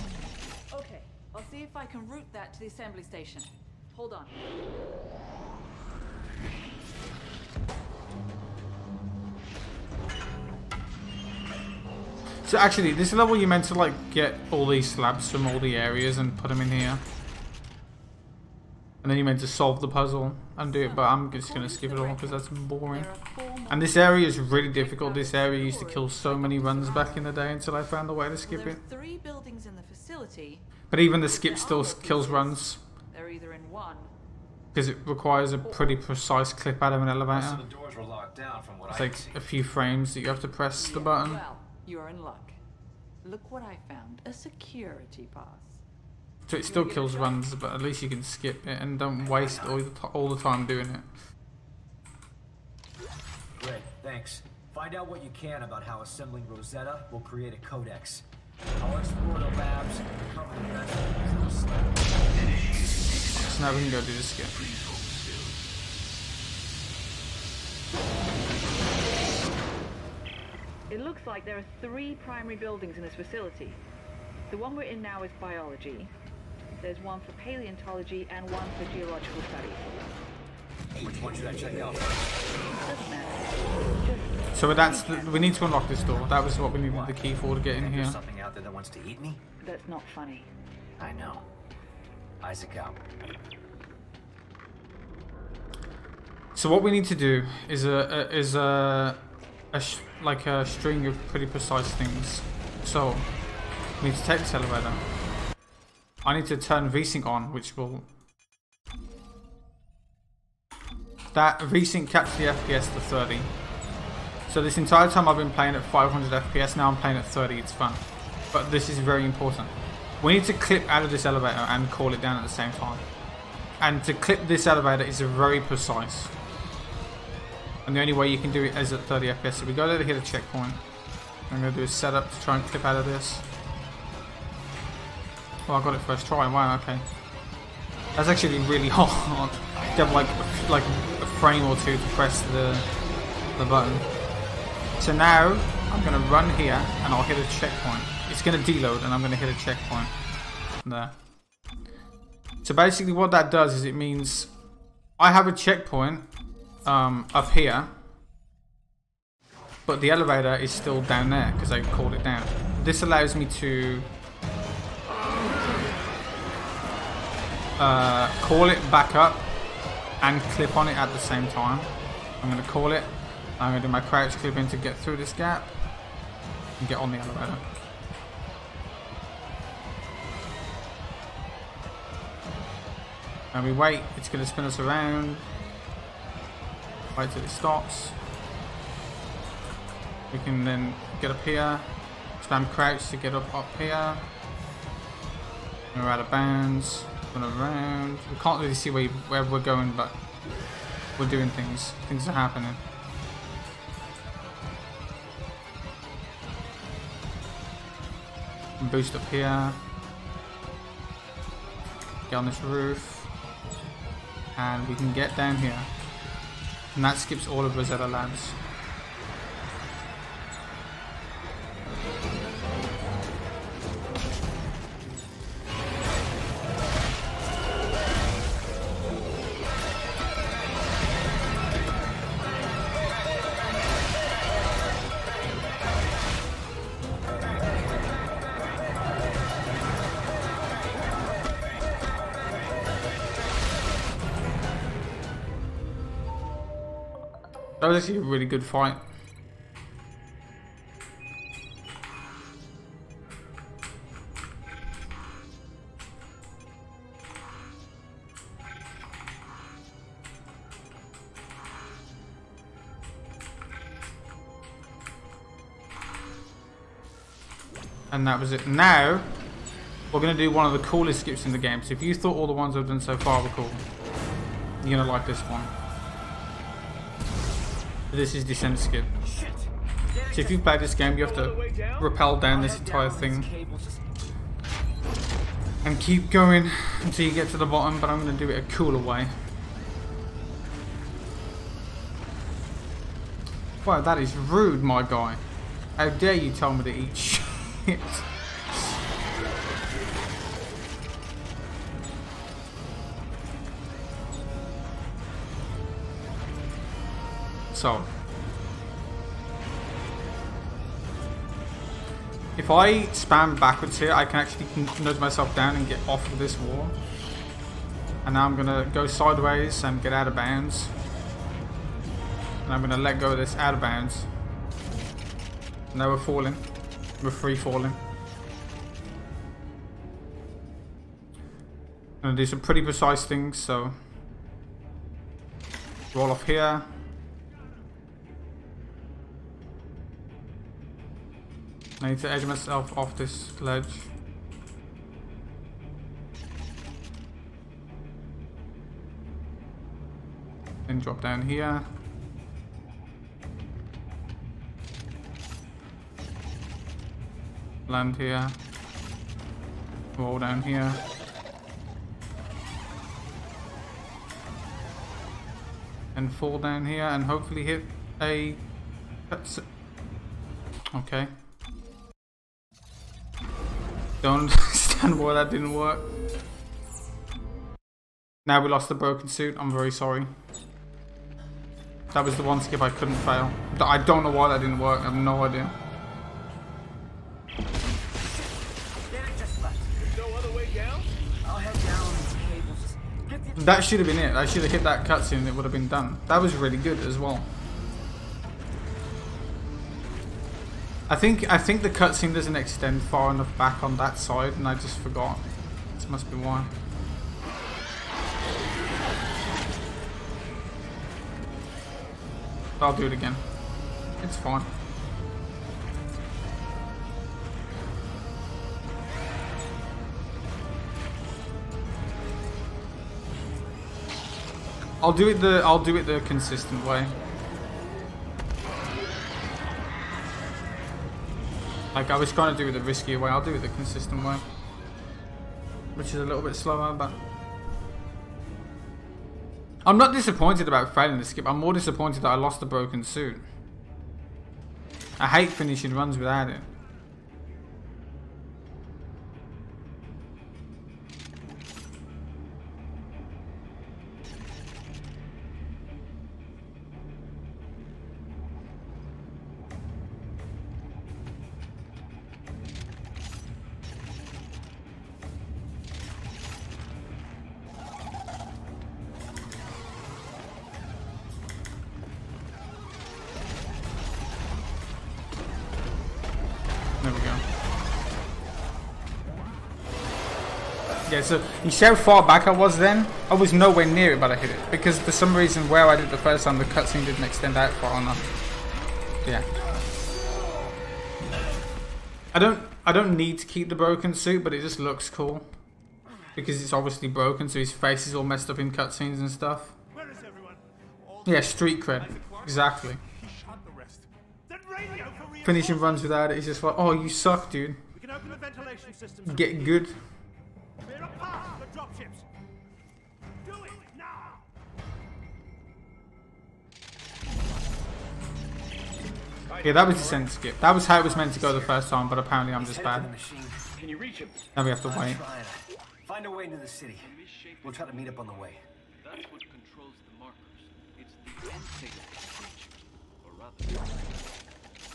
Okay, I'll see if I can route that to the assembly station. Hold on. So actually, this level you're meant to like get all these slabs from all the areas and put them in here. And then you're meant to solve the puzzle and do it, but I'm just going to skip it all because that's boring. And this area is really difficult. This area used to kill so many runs back in the day until I found a way to skip it. 3 buildings in the facility. But even the skip still kills runs. They're either in one. Because it requires a pretty precise clip out of an elevator. The doors were locked down from what It's I like can see. a few frames that you have to press the button. Well, you're in luck. Look what I found. A security pass. So it still kills runs, but at least you can skip it and don't waste all the time doing it. Great, thanks. Find out what you can about how assembling Rosetta will create a codex. I'll explore the labs and recover the best of the So now we can go do the skip. It looks like there are 3 primary buildings in this facility. The one we're in now is biology. There's one for paleontology and one for geological studies. Which one should I check out? Doesn't matter. So that's we need to unlock this door. That was what we needed the key for to get in here. There's something out there that wants to eat me? That's not funny. I know. Isaac out. So what we need to do is like a string of pretty precise things. So we need to take this elevator. I need to turn VSync on, which will... That VSync caps the FPS to 30. So this entire time I've been playing at 500 FPS, now I'm playing at 30, it's fun. But this is very important. We need to clip out of this elevator and call it down at the same time. And to clip this elevator is very precise. And the only way you can do it is at 30 FPS. So we go there to hit a checkpoint. I'm going to do a setup to try and clip out of this. Well, I got it first try. Wow, okay. That's actually really hard. You have like a frame or two to press the button. So now I'm going to run here and I'll hit a checkpoint. It's going to deload and I'm going to hit a checkpoint. There. So basically what that does is it means I have a checkpoint up here. but the elevator is still down there because I called it down. This allows me to call it back up and clip on it at the same time. I'm going to call it. I'm going to do my crouch clip in to get through this gap and get on the elevator. And we wait, it's going to spin us around. Wait till it stops. We can then get up here. Spam crouch to get up here. And we're out of bounds. Run around. We can't really see where we're going, but we're doing things. Things are happening. And boost up here. Get on this roof. And we can get down here. And that skips all of Rosetta Labs. That was actually a really good fight. And that was it. Now, we're going to do one of the coolest skips in the game. So if you thought all the ones I've done so far were cool, you're going to like this one. This is descent skip. So if you play this game, you have to rappel down this entire thing and keep going until you get to the bottom, but I'm going to do it a cooler way. Wow, that is rude, my guy. How dare you tell me to eat shit? So, if I spam backwards here, I can actually nudge myself down and get off of this wall. And now I'm going to go sideways and get out of bounds. And I'm going to let go of this out of bounds. Now we're falling. We're free falling. I'm going to do some pretty precise things, so roll off here. I need to edge myself off this ledge. Then drop down here. Land here. Roll down here. And fall down here and hopefully hit a... Okay. Don't understand why that didn't work. Now we lost the broken suit. I'm very sorry. That was the one skip I couldn't fail. I don't know why that didn't work. I have no idea. That should have been it. I should have hit that cutscene and it would have been done. That was really good as well. I think the cutscene doesn't extend far enough back on that side, and I just forgot. This must be why. I'll do it again. It's fine. I'll do it the consistent way. Like I was trying to do it the riskier way, I'll do it the consistent way. Which is a little bit slower, but... I'm not disappointed about failing the skip, I'm more disappointed that I lost the broken suit. I hate finishing runs without it. There we go. Yeah, so you see how far back I was then? I was nowhere near it, but I hit it. Because for some reason, where I did it the first time, the cutscene didn't extend out far enough. Yeah. I don't need to keep the broken suit, but it just looks cool. Because it's obviously broken, so his face is all messed up in cutscenes and stuff. Where is everyone? Yeah, street cred. Exactly. He shot the rest. That radio for Finishing runs without it, he's just like, oh, you suck, dude. We can open the ventilation systems. Get good. Clear a path for dropships. Do it now. Yeah, that was the sense skip. That was how it was meant to go the first time, but apparently I'm just bad. Can you reach him? Now we have to wait. Find a way into the city. We'll try to meet up on the way. That's what controls the markers. It's the end state of the creature, or rather,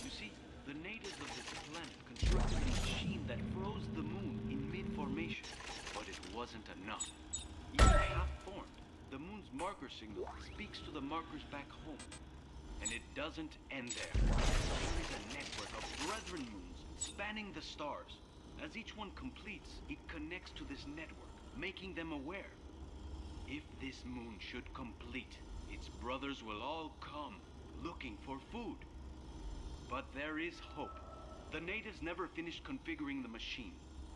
you see, the natives of this planet constructed a machine that froze the moon in mid-formation, but it wasn't enough. Even half-formed, the moon's marker signal speaks to the markers back home. And it doesn't end there. There is a network of brethren moons spanning the stars. As each one completes, it connects to this network, making them aware. If this moon should complete, its brothers will all come, looking for food. But there is hope. The natives never finished configuring the machine.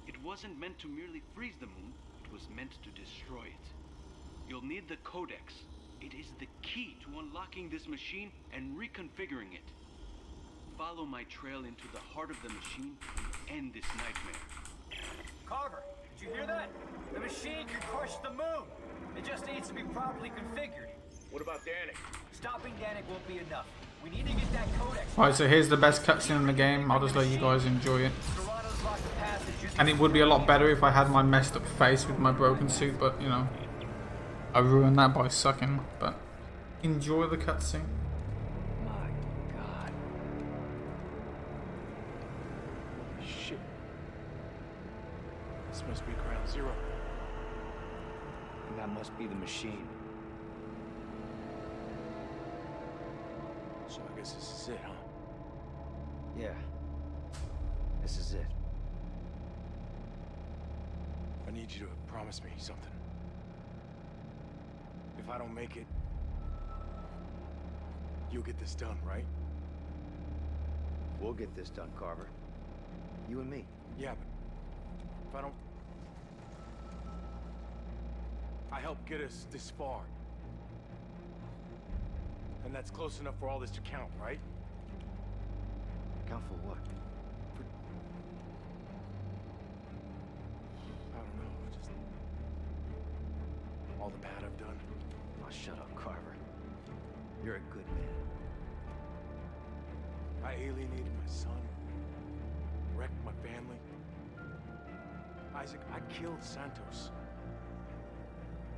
It wasn't meant to merely freeze the moon, it was meant to destroy it. You'll need the codex. It is the key to unlocking this machine and reconfiguring it. Follow my trail into the heart of the machine and end this nightmare. Carver, did you hear that? The machine can crush the moon. It just needs to be properly configured. What about Danik? Stopping Danik won't be enough. We need to get that codex. Alright, so here's the best cutscene in the game. I'll just let you guys enjoy it. And it would be a lot better if I had my messed up face with my broken suit, but you know, I ruined that by sucking. But enjoy the cutscene. My God. Shit. This must be ground zero. And that must be the machine. So I guess this is it, huh? Yeah. This is it. I need you to promise me something. If I don't make it, you'll get this done, right? We'll get this done, Carver. You and me. Yeah, but if I don't... I helped get us this far. And that's close enough for all this to count, right? Count for what? I don't know, just... all the bad I've done. Oh, shut up, Carver. You're a good man. I alienated my son. Wrecked my family. Isaac, I killed Santos.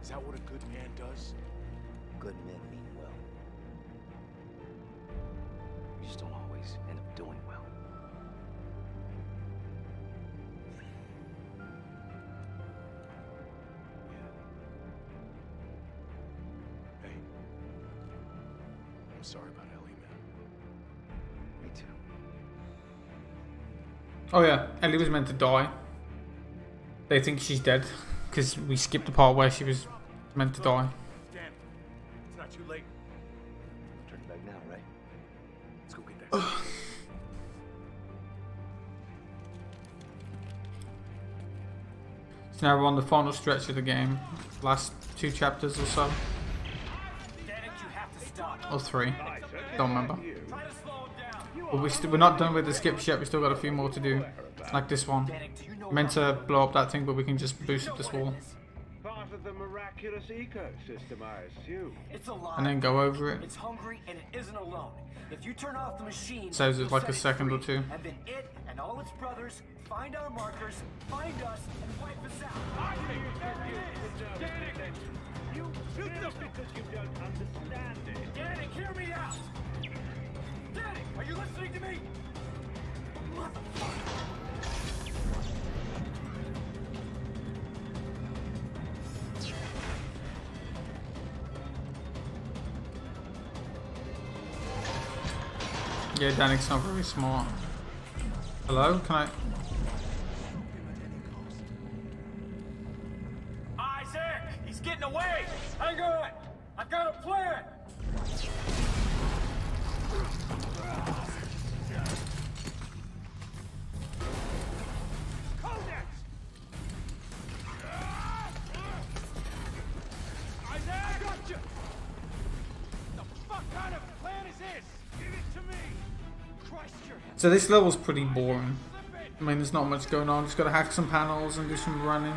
Is that what a good man does? Good men mean well. You just don't always end up doing well. Hey. I'm sorry about Ellie, man. Me too. Oh yeah, Ellie was meant to die. They think she's dead because we skipped the part where she was meant to die. Damn. It's not too late. Turn back now, right? Let's go get that. So now we're on the final stretch of the game. Last 2 chapters or so. Or 3. Don't remember. But we're not done with the skips yet. We still got a few more to do. Like this one. Meant to blow up that thing, but we can just boost up this wall. Part of the miraculous ecosystem, I assume. It's alive. And then go over it. It's hungry and it isn't alone. If you turn off the machine, Saves it like a second or 2. and then it and all its brothers find our markers, find us, and wipe us out. You shoot them because you don't understand it. Danik, hear me out! Danik, are you listening to me? Motherfucker! Yeah, Danik's not very smart. Hello? Can I? Isaac! He's getting away! Hang on! I've got a plan! So this level's pretty boring. I mean, there's not much going on. Just gotta hack some panels and do some running.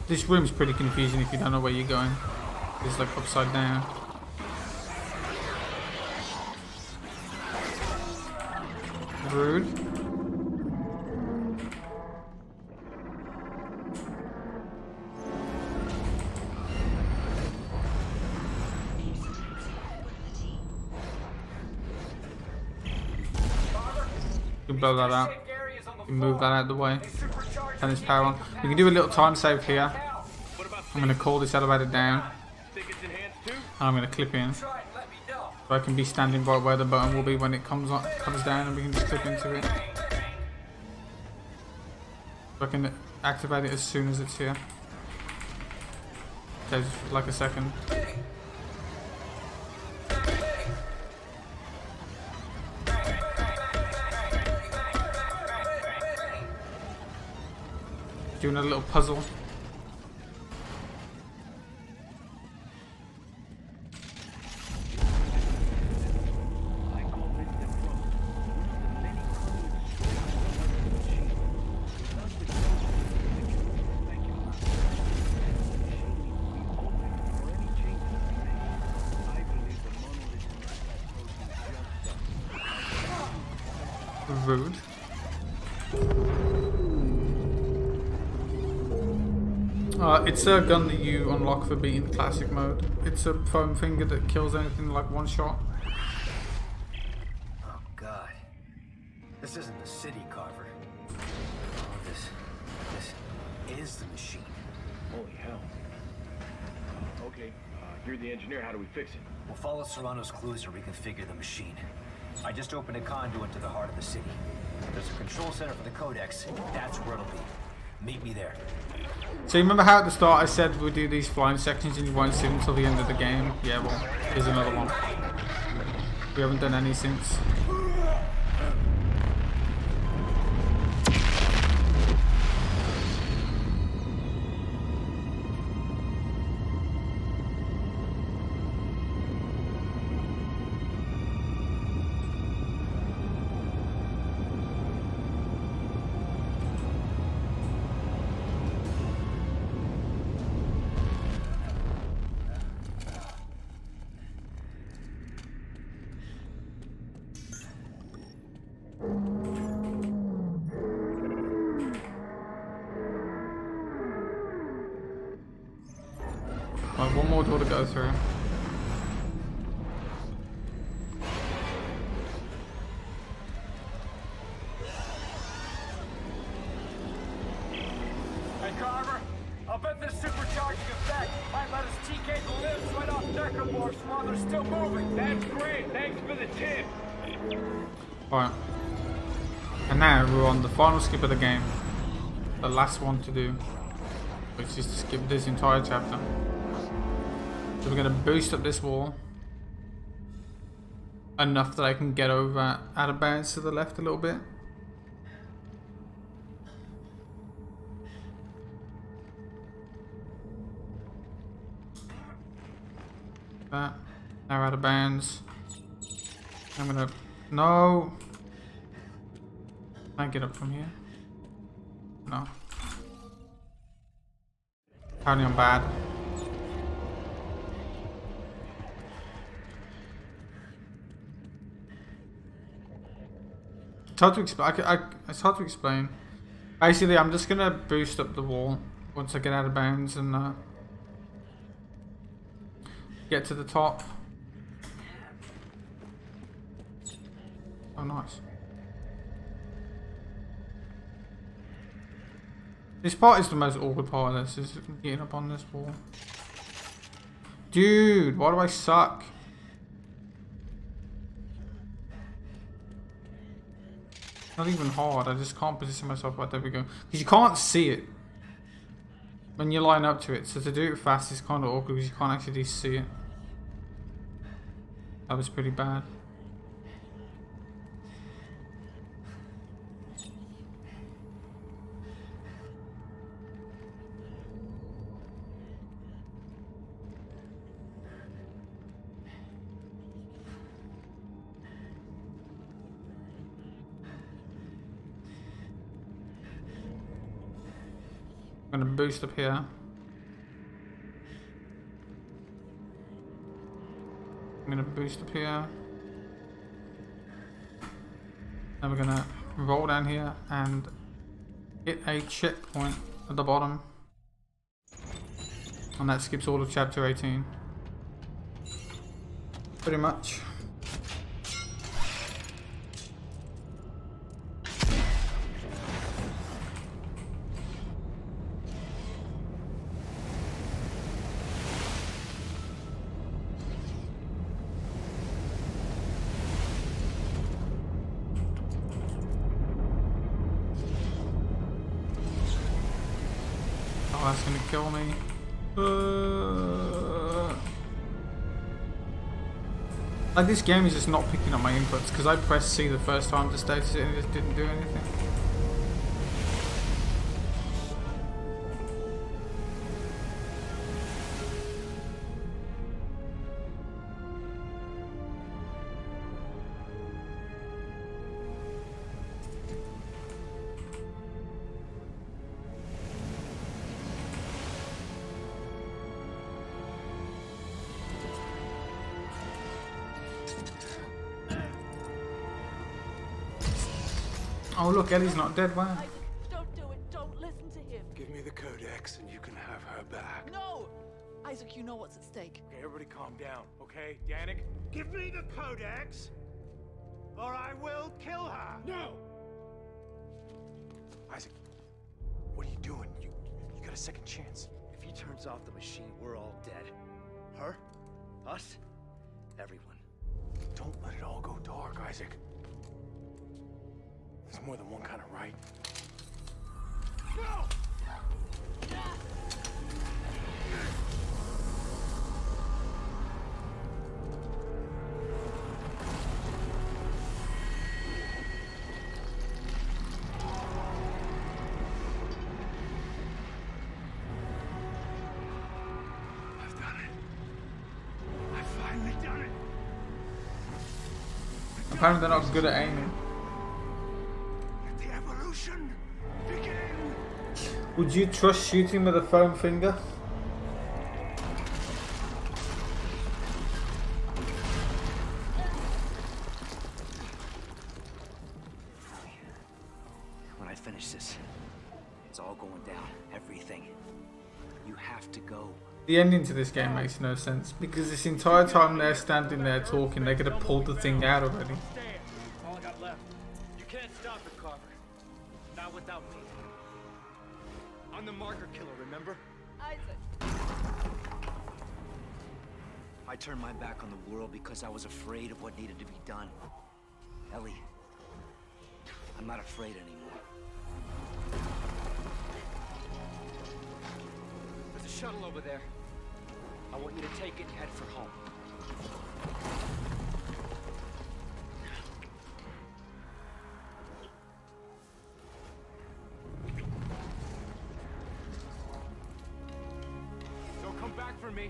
This room's pretty confusing if you don't know where you're going. It's like upside down. Rude. You can blow that out. You can move that out of the way. Turn this power on. We can do a little time save here. I'm going to call this elevator down. And I'm going to clip in. So I can be standing right where the button will be when it comes down, and we can just clip into it. So I can activate it as soon as it's here. Okay, just like a second. Doing a little puzzle. Rude. It's a gun that you unlock for being classic mode. It's a foam finger that kills anything like one shot. Oh god. This isn't the city, Carver. Oh, this is the machine. Holy hell. Okay, you're the engineer. How do we fix it? We'll follow Serrano's clues and reconfigure the machine. I just opened a conduit to the heart of the city. There's a control center for the Codex. That's where it'll be. Meet me there. So you remember how at the start I said we'd do these flying sections and you won't see them until the end of the game? Yeah, well, here's another one. We haven't done any since. Right, one more door to go through. Hey, Carver, I'll bet this supercharging effect might let us TK the limbs right off Decamorphs while they're still moving. That's great. Thanks for the tip. Alright. And now we're on the final skip of the game. The last one to do. Which is to skip this entire chapter. So we're going to boost up this wall. Enough that I can get over out of bounds to the left a little bit. That. Now out of bounds. I'm going to... No! Can I get up from here? No. Apparently I'm bad. It's hard to explain. It's hard to explain. Basically, I'm just gonna boost up the wall once I get out of bounds and get to the top. Oh, nice. This part is the most awkward part of this, is getting up on this wall. Dude, why do I suck? Not even hard, I just can't position myself right. There we go. Because you can't see it when you line up to it, so to do it fast is kind of awkward because you can't actually see it. That was pretty bad. I'm gonna boost up here. I'm gonna boost up here. Then we're gonna roll down here and hit a checkpoint at the bottom. And that skips all of chapter 18. Pretty much. Oh, that's gonna kill me. Like, this game is just not picking up my inputs because I pressed C the first time to status it and it just didn't do anything. Oh look, Ellie's not dead, wow. Isaac, don't do it. Don't listen to him. Give me the codex and you can have her back. No! Isaac, you know what's at stake. Okay, everybody calm down, okay? Danik? Give me the codex, or I will kill her. No! Isaac, what are you doing? You got a second chance. If he turns off the machine, we're all dead. Her? Us? Everyone. Don't let it all go dark, Isaac. There's more than one kind of right. No! I've done it. I've finally done it. Apparently they're not good at aiming. Would you trust shooting with a foam finger? When I finish this, it's all going down. Everything. You have to go. The ending to this game makes no sense because this entire time they're standing there talking, they could have pulled the thing out already. All I got left. You can't stop it, Carver. Not without me. I'm the marker killer, remember? Isaac. I turned my back on the world because I was afraid of what needed to be done. Ellie, I'm not afraid anymore. There's a shuttle over there. I want you to take it and head for home. Don't come back for me.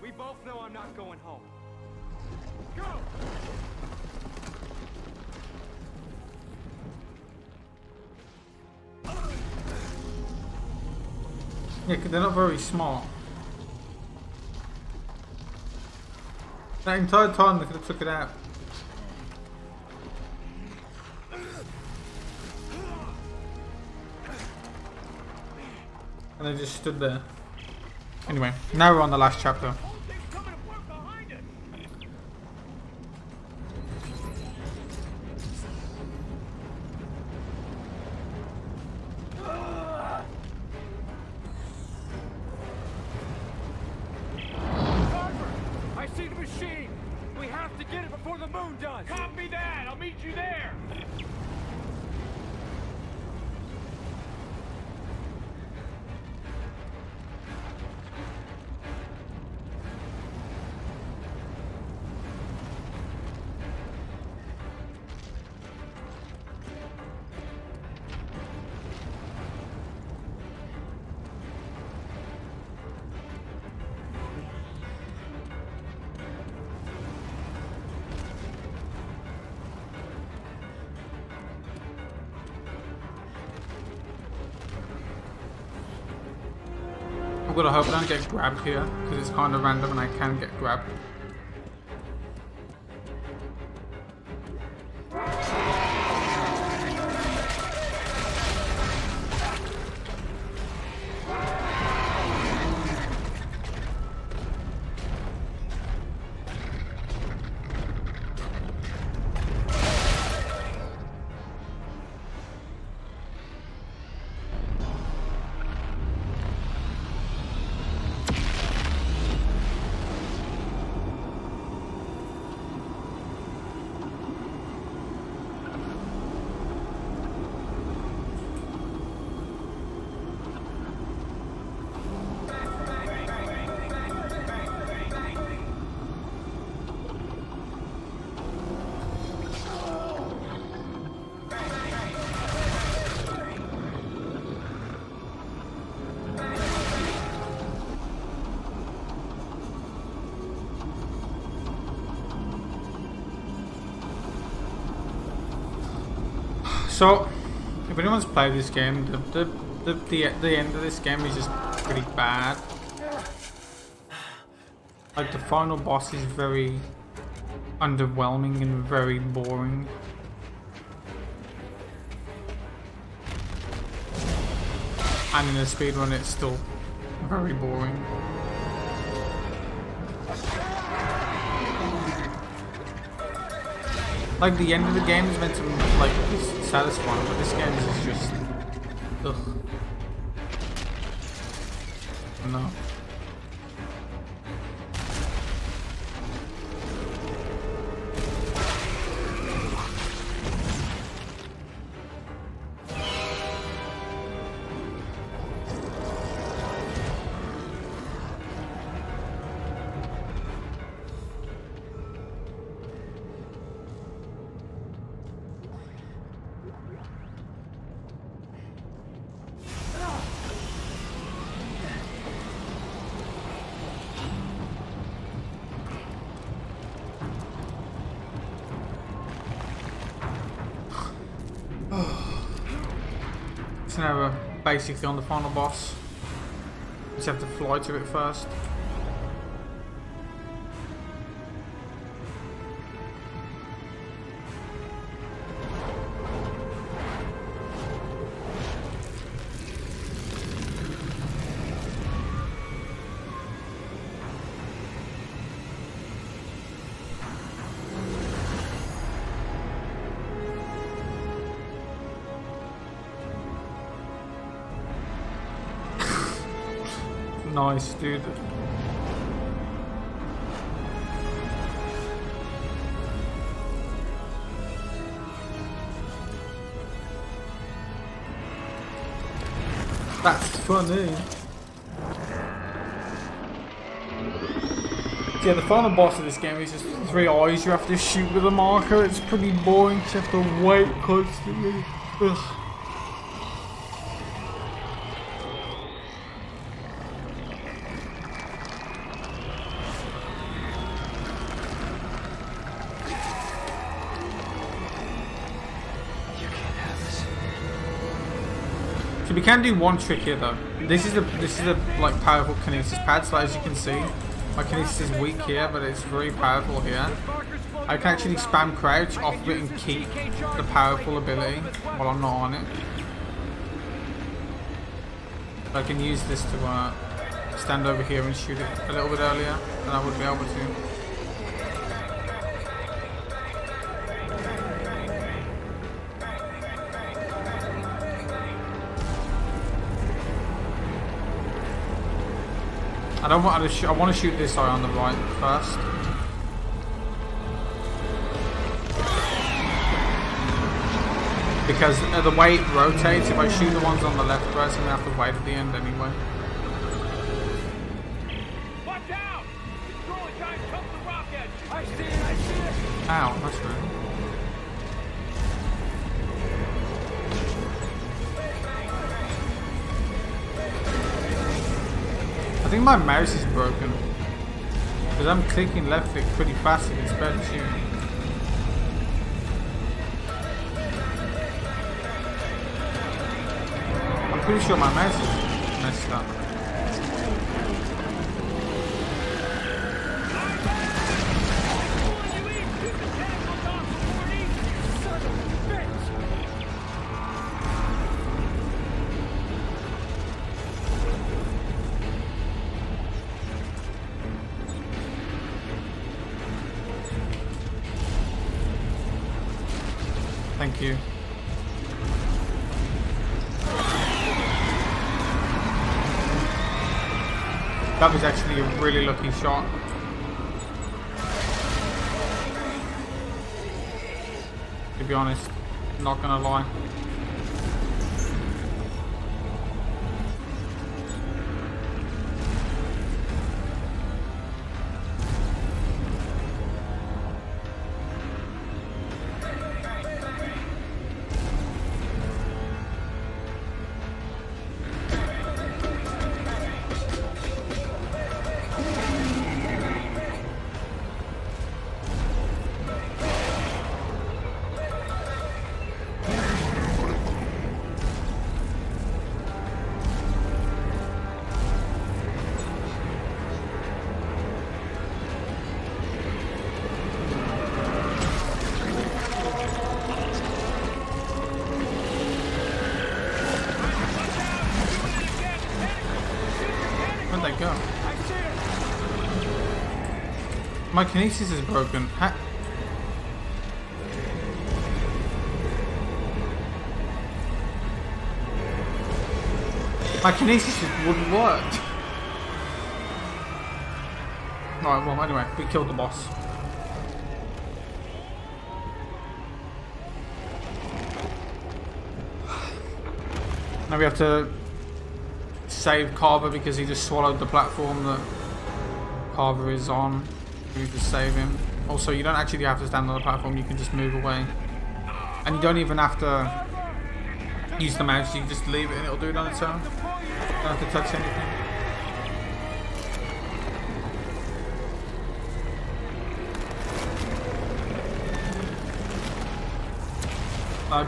We both know I'm not going home. Go! Yeah, because they're not very smart. That entire time they could have took it out. And they just stood there. Anyway, now we're on the last chapter. I see the machine! We have to get it before the moon does! Copy that! I'll meet you there! I've got to hope I don't get grabbed here, because it's kind of random and I can get grabbed. So, if anyone's played this game, the end of this game is just pretty bad. Like, the final boss is very underwhelming and very boring. And in a speedrun it's still very boring. Like, the end of the game is meant to, like, be satisfying, but this game is just... ugh. No. So now we're basically on the final boss. Just have to fly to it first. Nice, dude. That's funny. Yeah, the final boss of this game is just 3 eyes you have to shoot with a marker. It's pretty boring, you have to wait constantly. Ugh. So we can do one trick here though. This is a like powerful kinesis pad. So as you can see, my kinesis is weak here, but it's very powerful here. I can actually spam crouch off of it and keep the powerful ability while I'm not on it. I can use this to stand over here and shoot it a little bit earlier than I would be able to. I don't want to shoot. I want to shoot this eye on the right first. Because the way it rotates, if I shoot the ones on the left first, I'm gonna have to wait at the end anyway. Watch out! It's throwing time comes the rocket. I see it. I see it. Ow, that's rude. I think my mouse is broken. Because I'm clicking left click pretty fast and it's barely shooting. I'm pretty sure my mouse is messed up. Thank you. That was actually a really lucky shot. To be honest, not gonna lie. Where'd they go? My kinesis is broken. My kinesis just wouldn't work. Alright, well, anyway, we killed the boss. Now we have to save Carver because he just swallowed the platform that Carver is on. We need to save him. Also, you don't actually have to stand on the platform, you can just move away. And you don't even have to use the mouse, you just leave it and it'll do it on its own. Don't have to touch anything.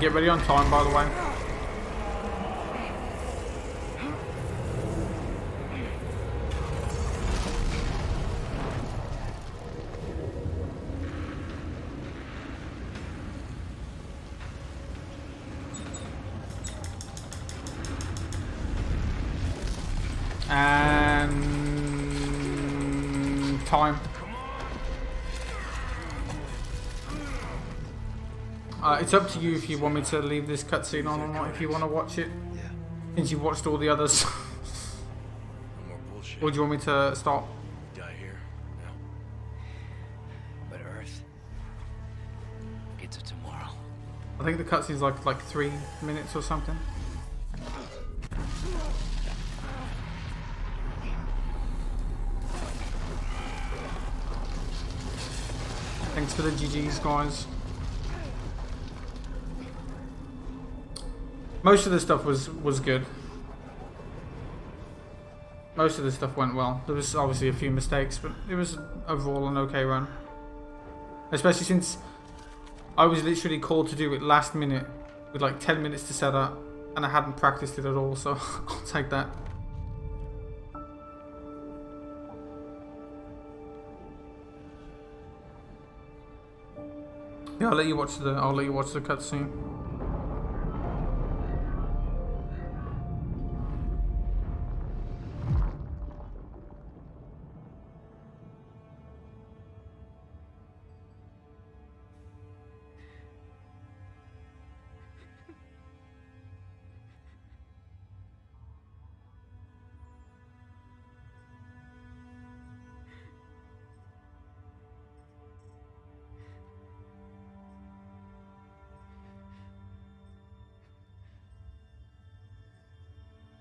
Get ready on time, by the way. And time. It's up to you if you want me to leave this cutscene on or not, if you want to watch it. Yeah. Since you've watched all the others. No more bullshit. Or do you want me to stop? Die here. No. But Earth gets it tomorrow. I think the cutscene's like 3 minutes or something. Thanks for the GGs, guys. Most of the stuff was good. Most of the stuff went well. There was obviously a few mistakes, but it was overall an okay run. Especially since I was literally called to do it last minute with like 10 minutes to set up. And I hadn't practiced it at all, so I'll take that. Yeah, I'll let you watch the cutscene.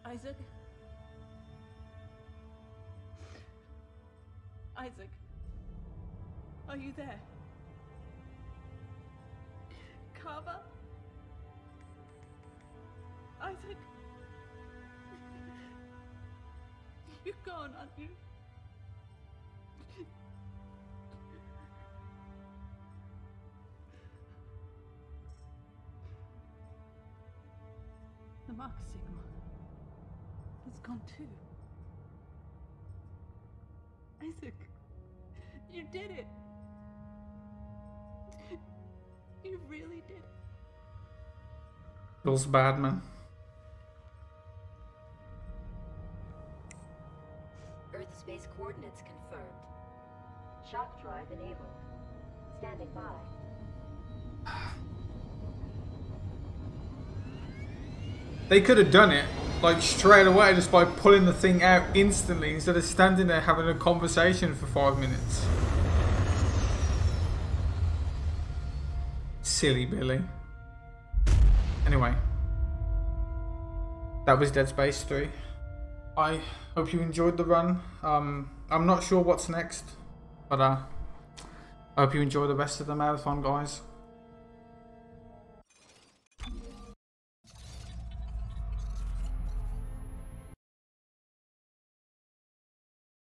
Isaac? Isaac? Are you there? Carver? Isaac? You're gone, aren't you? The Mark signal. It's gone too. Isaac, you did it. You really did it. Feels bad, man. Earth space coordinates confirmed. Shock drive enabled. Standing by. They could have done it like straight away just by pulling the thing out instantly instead of standing there having a conversation for 5 minutes. Silly Billy. Anyway, that was Dead Space 3. I hope you enjoyed the run. I'm not sure what's next, but I hope you enjoy the rest of the marathon, guys.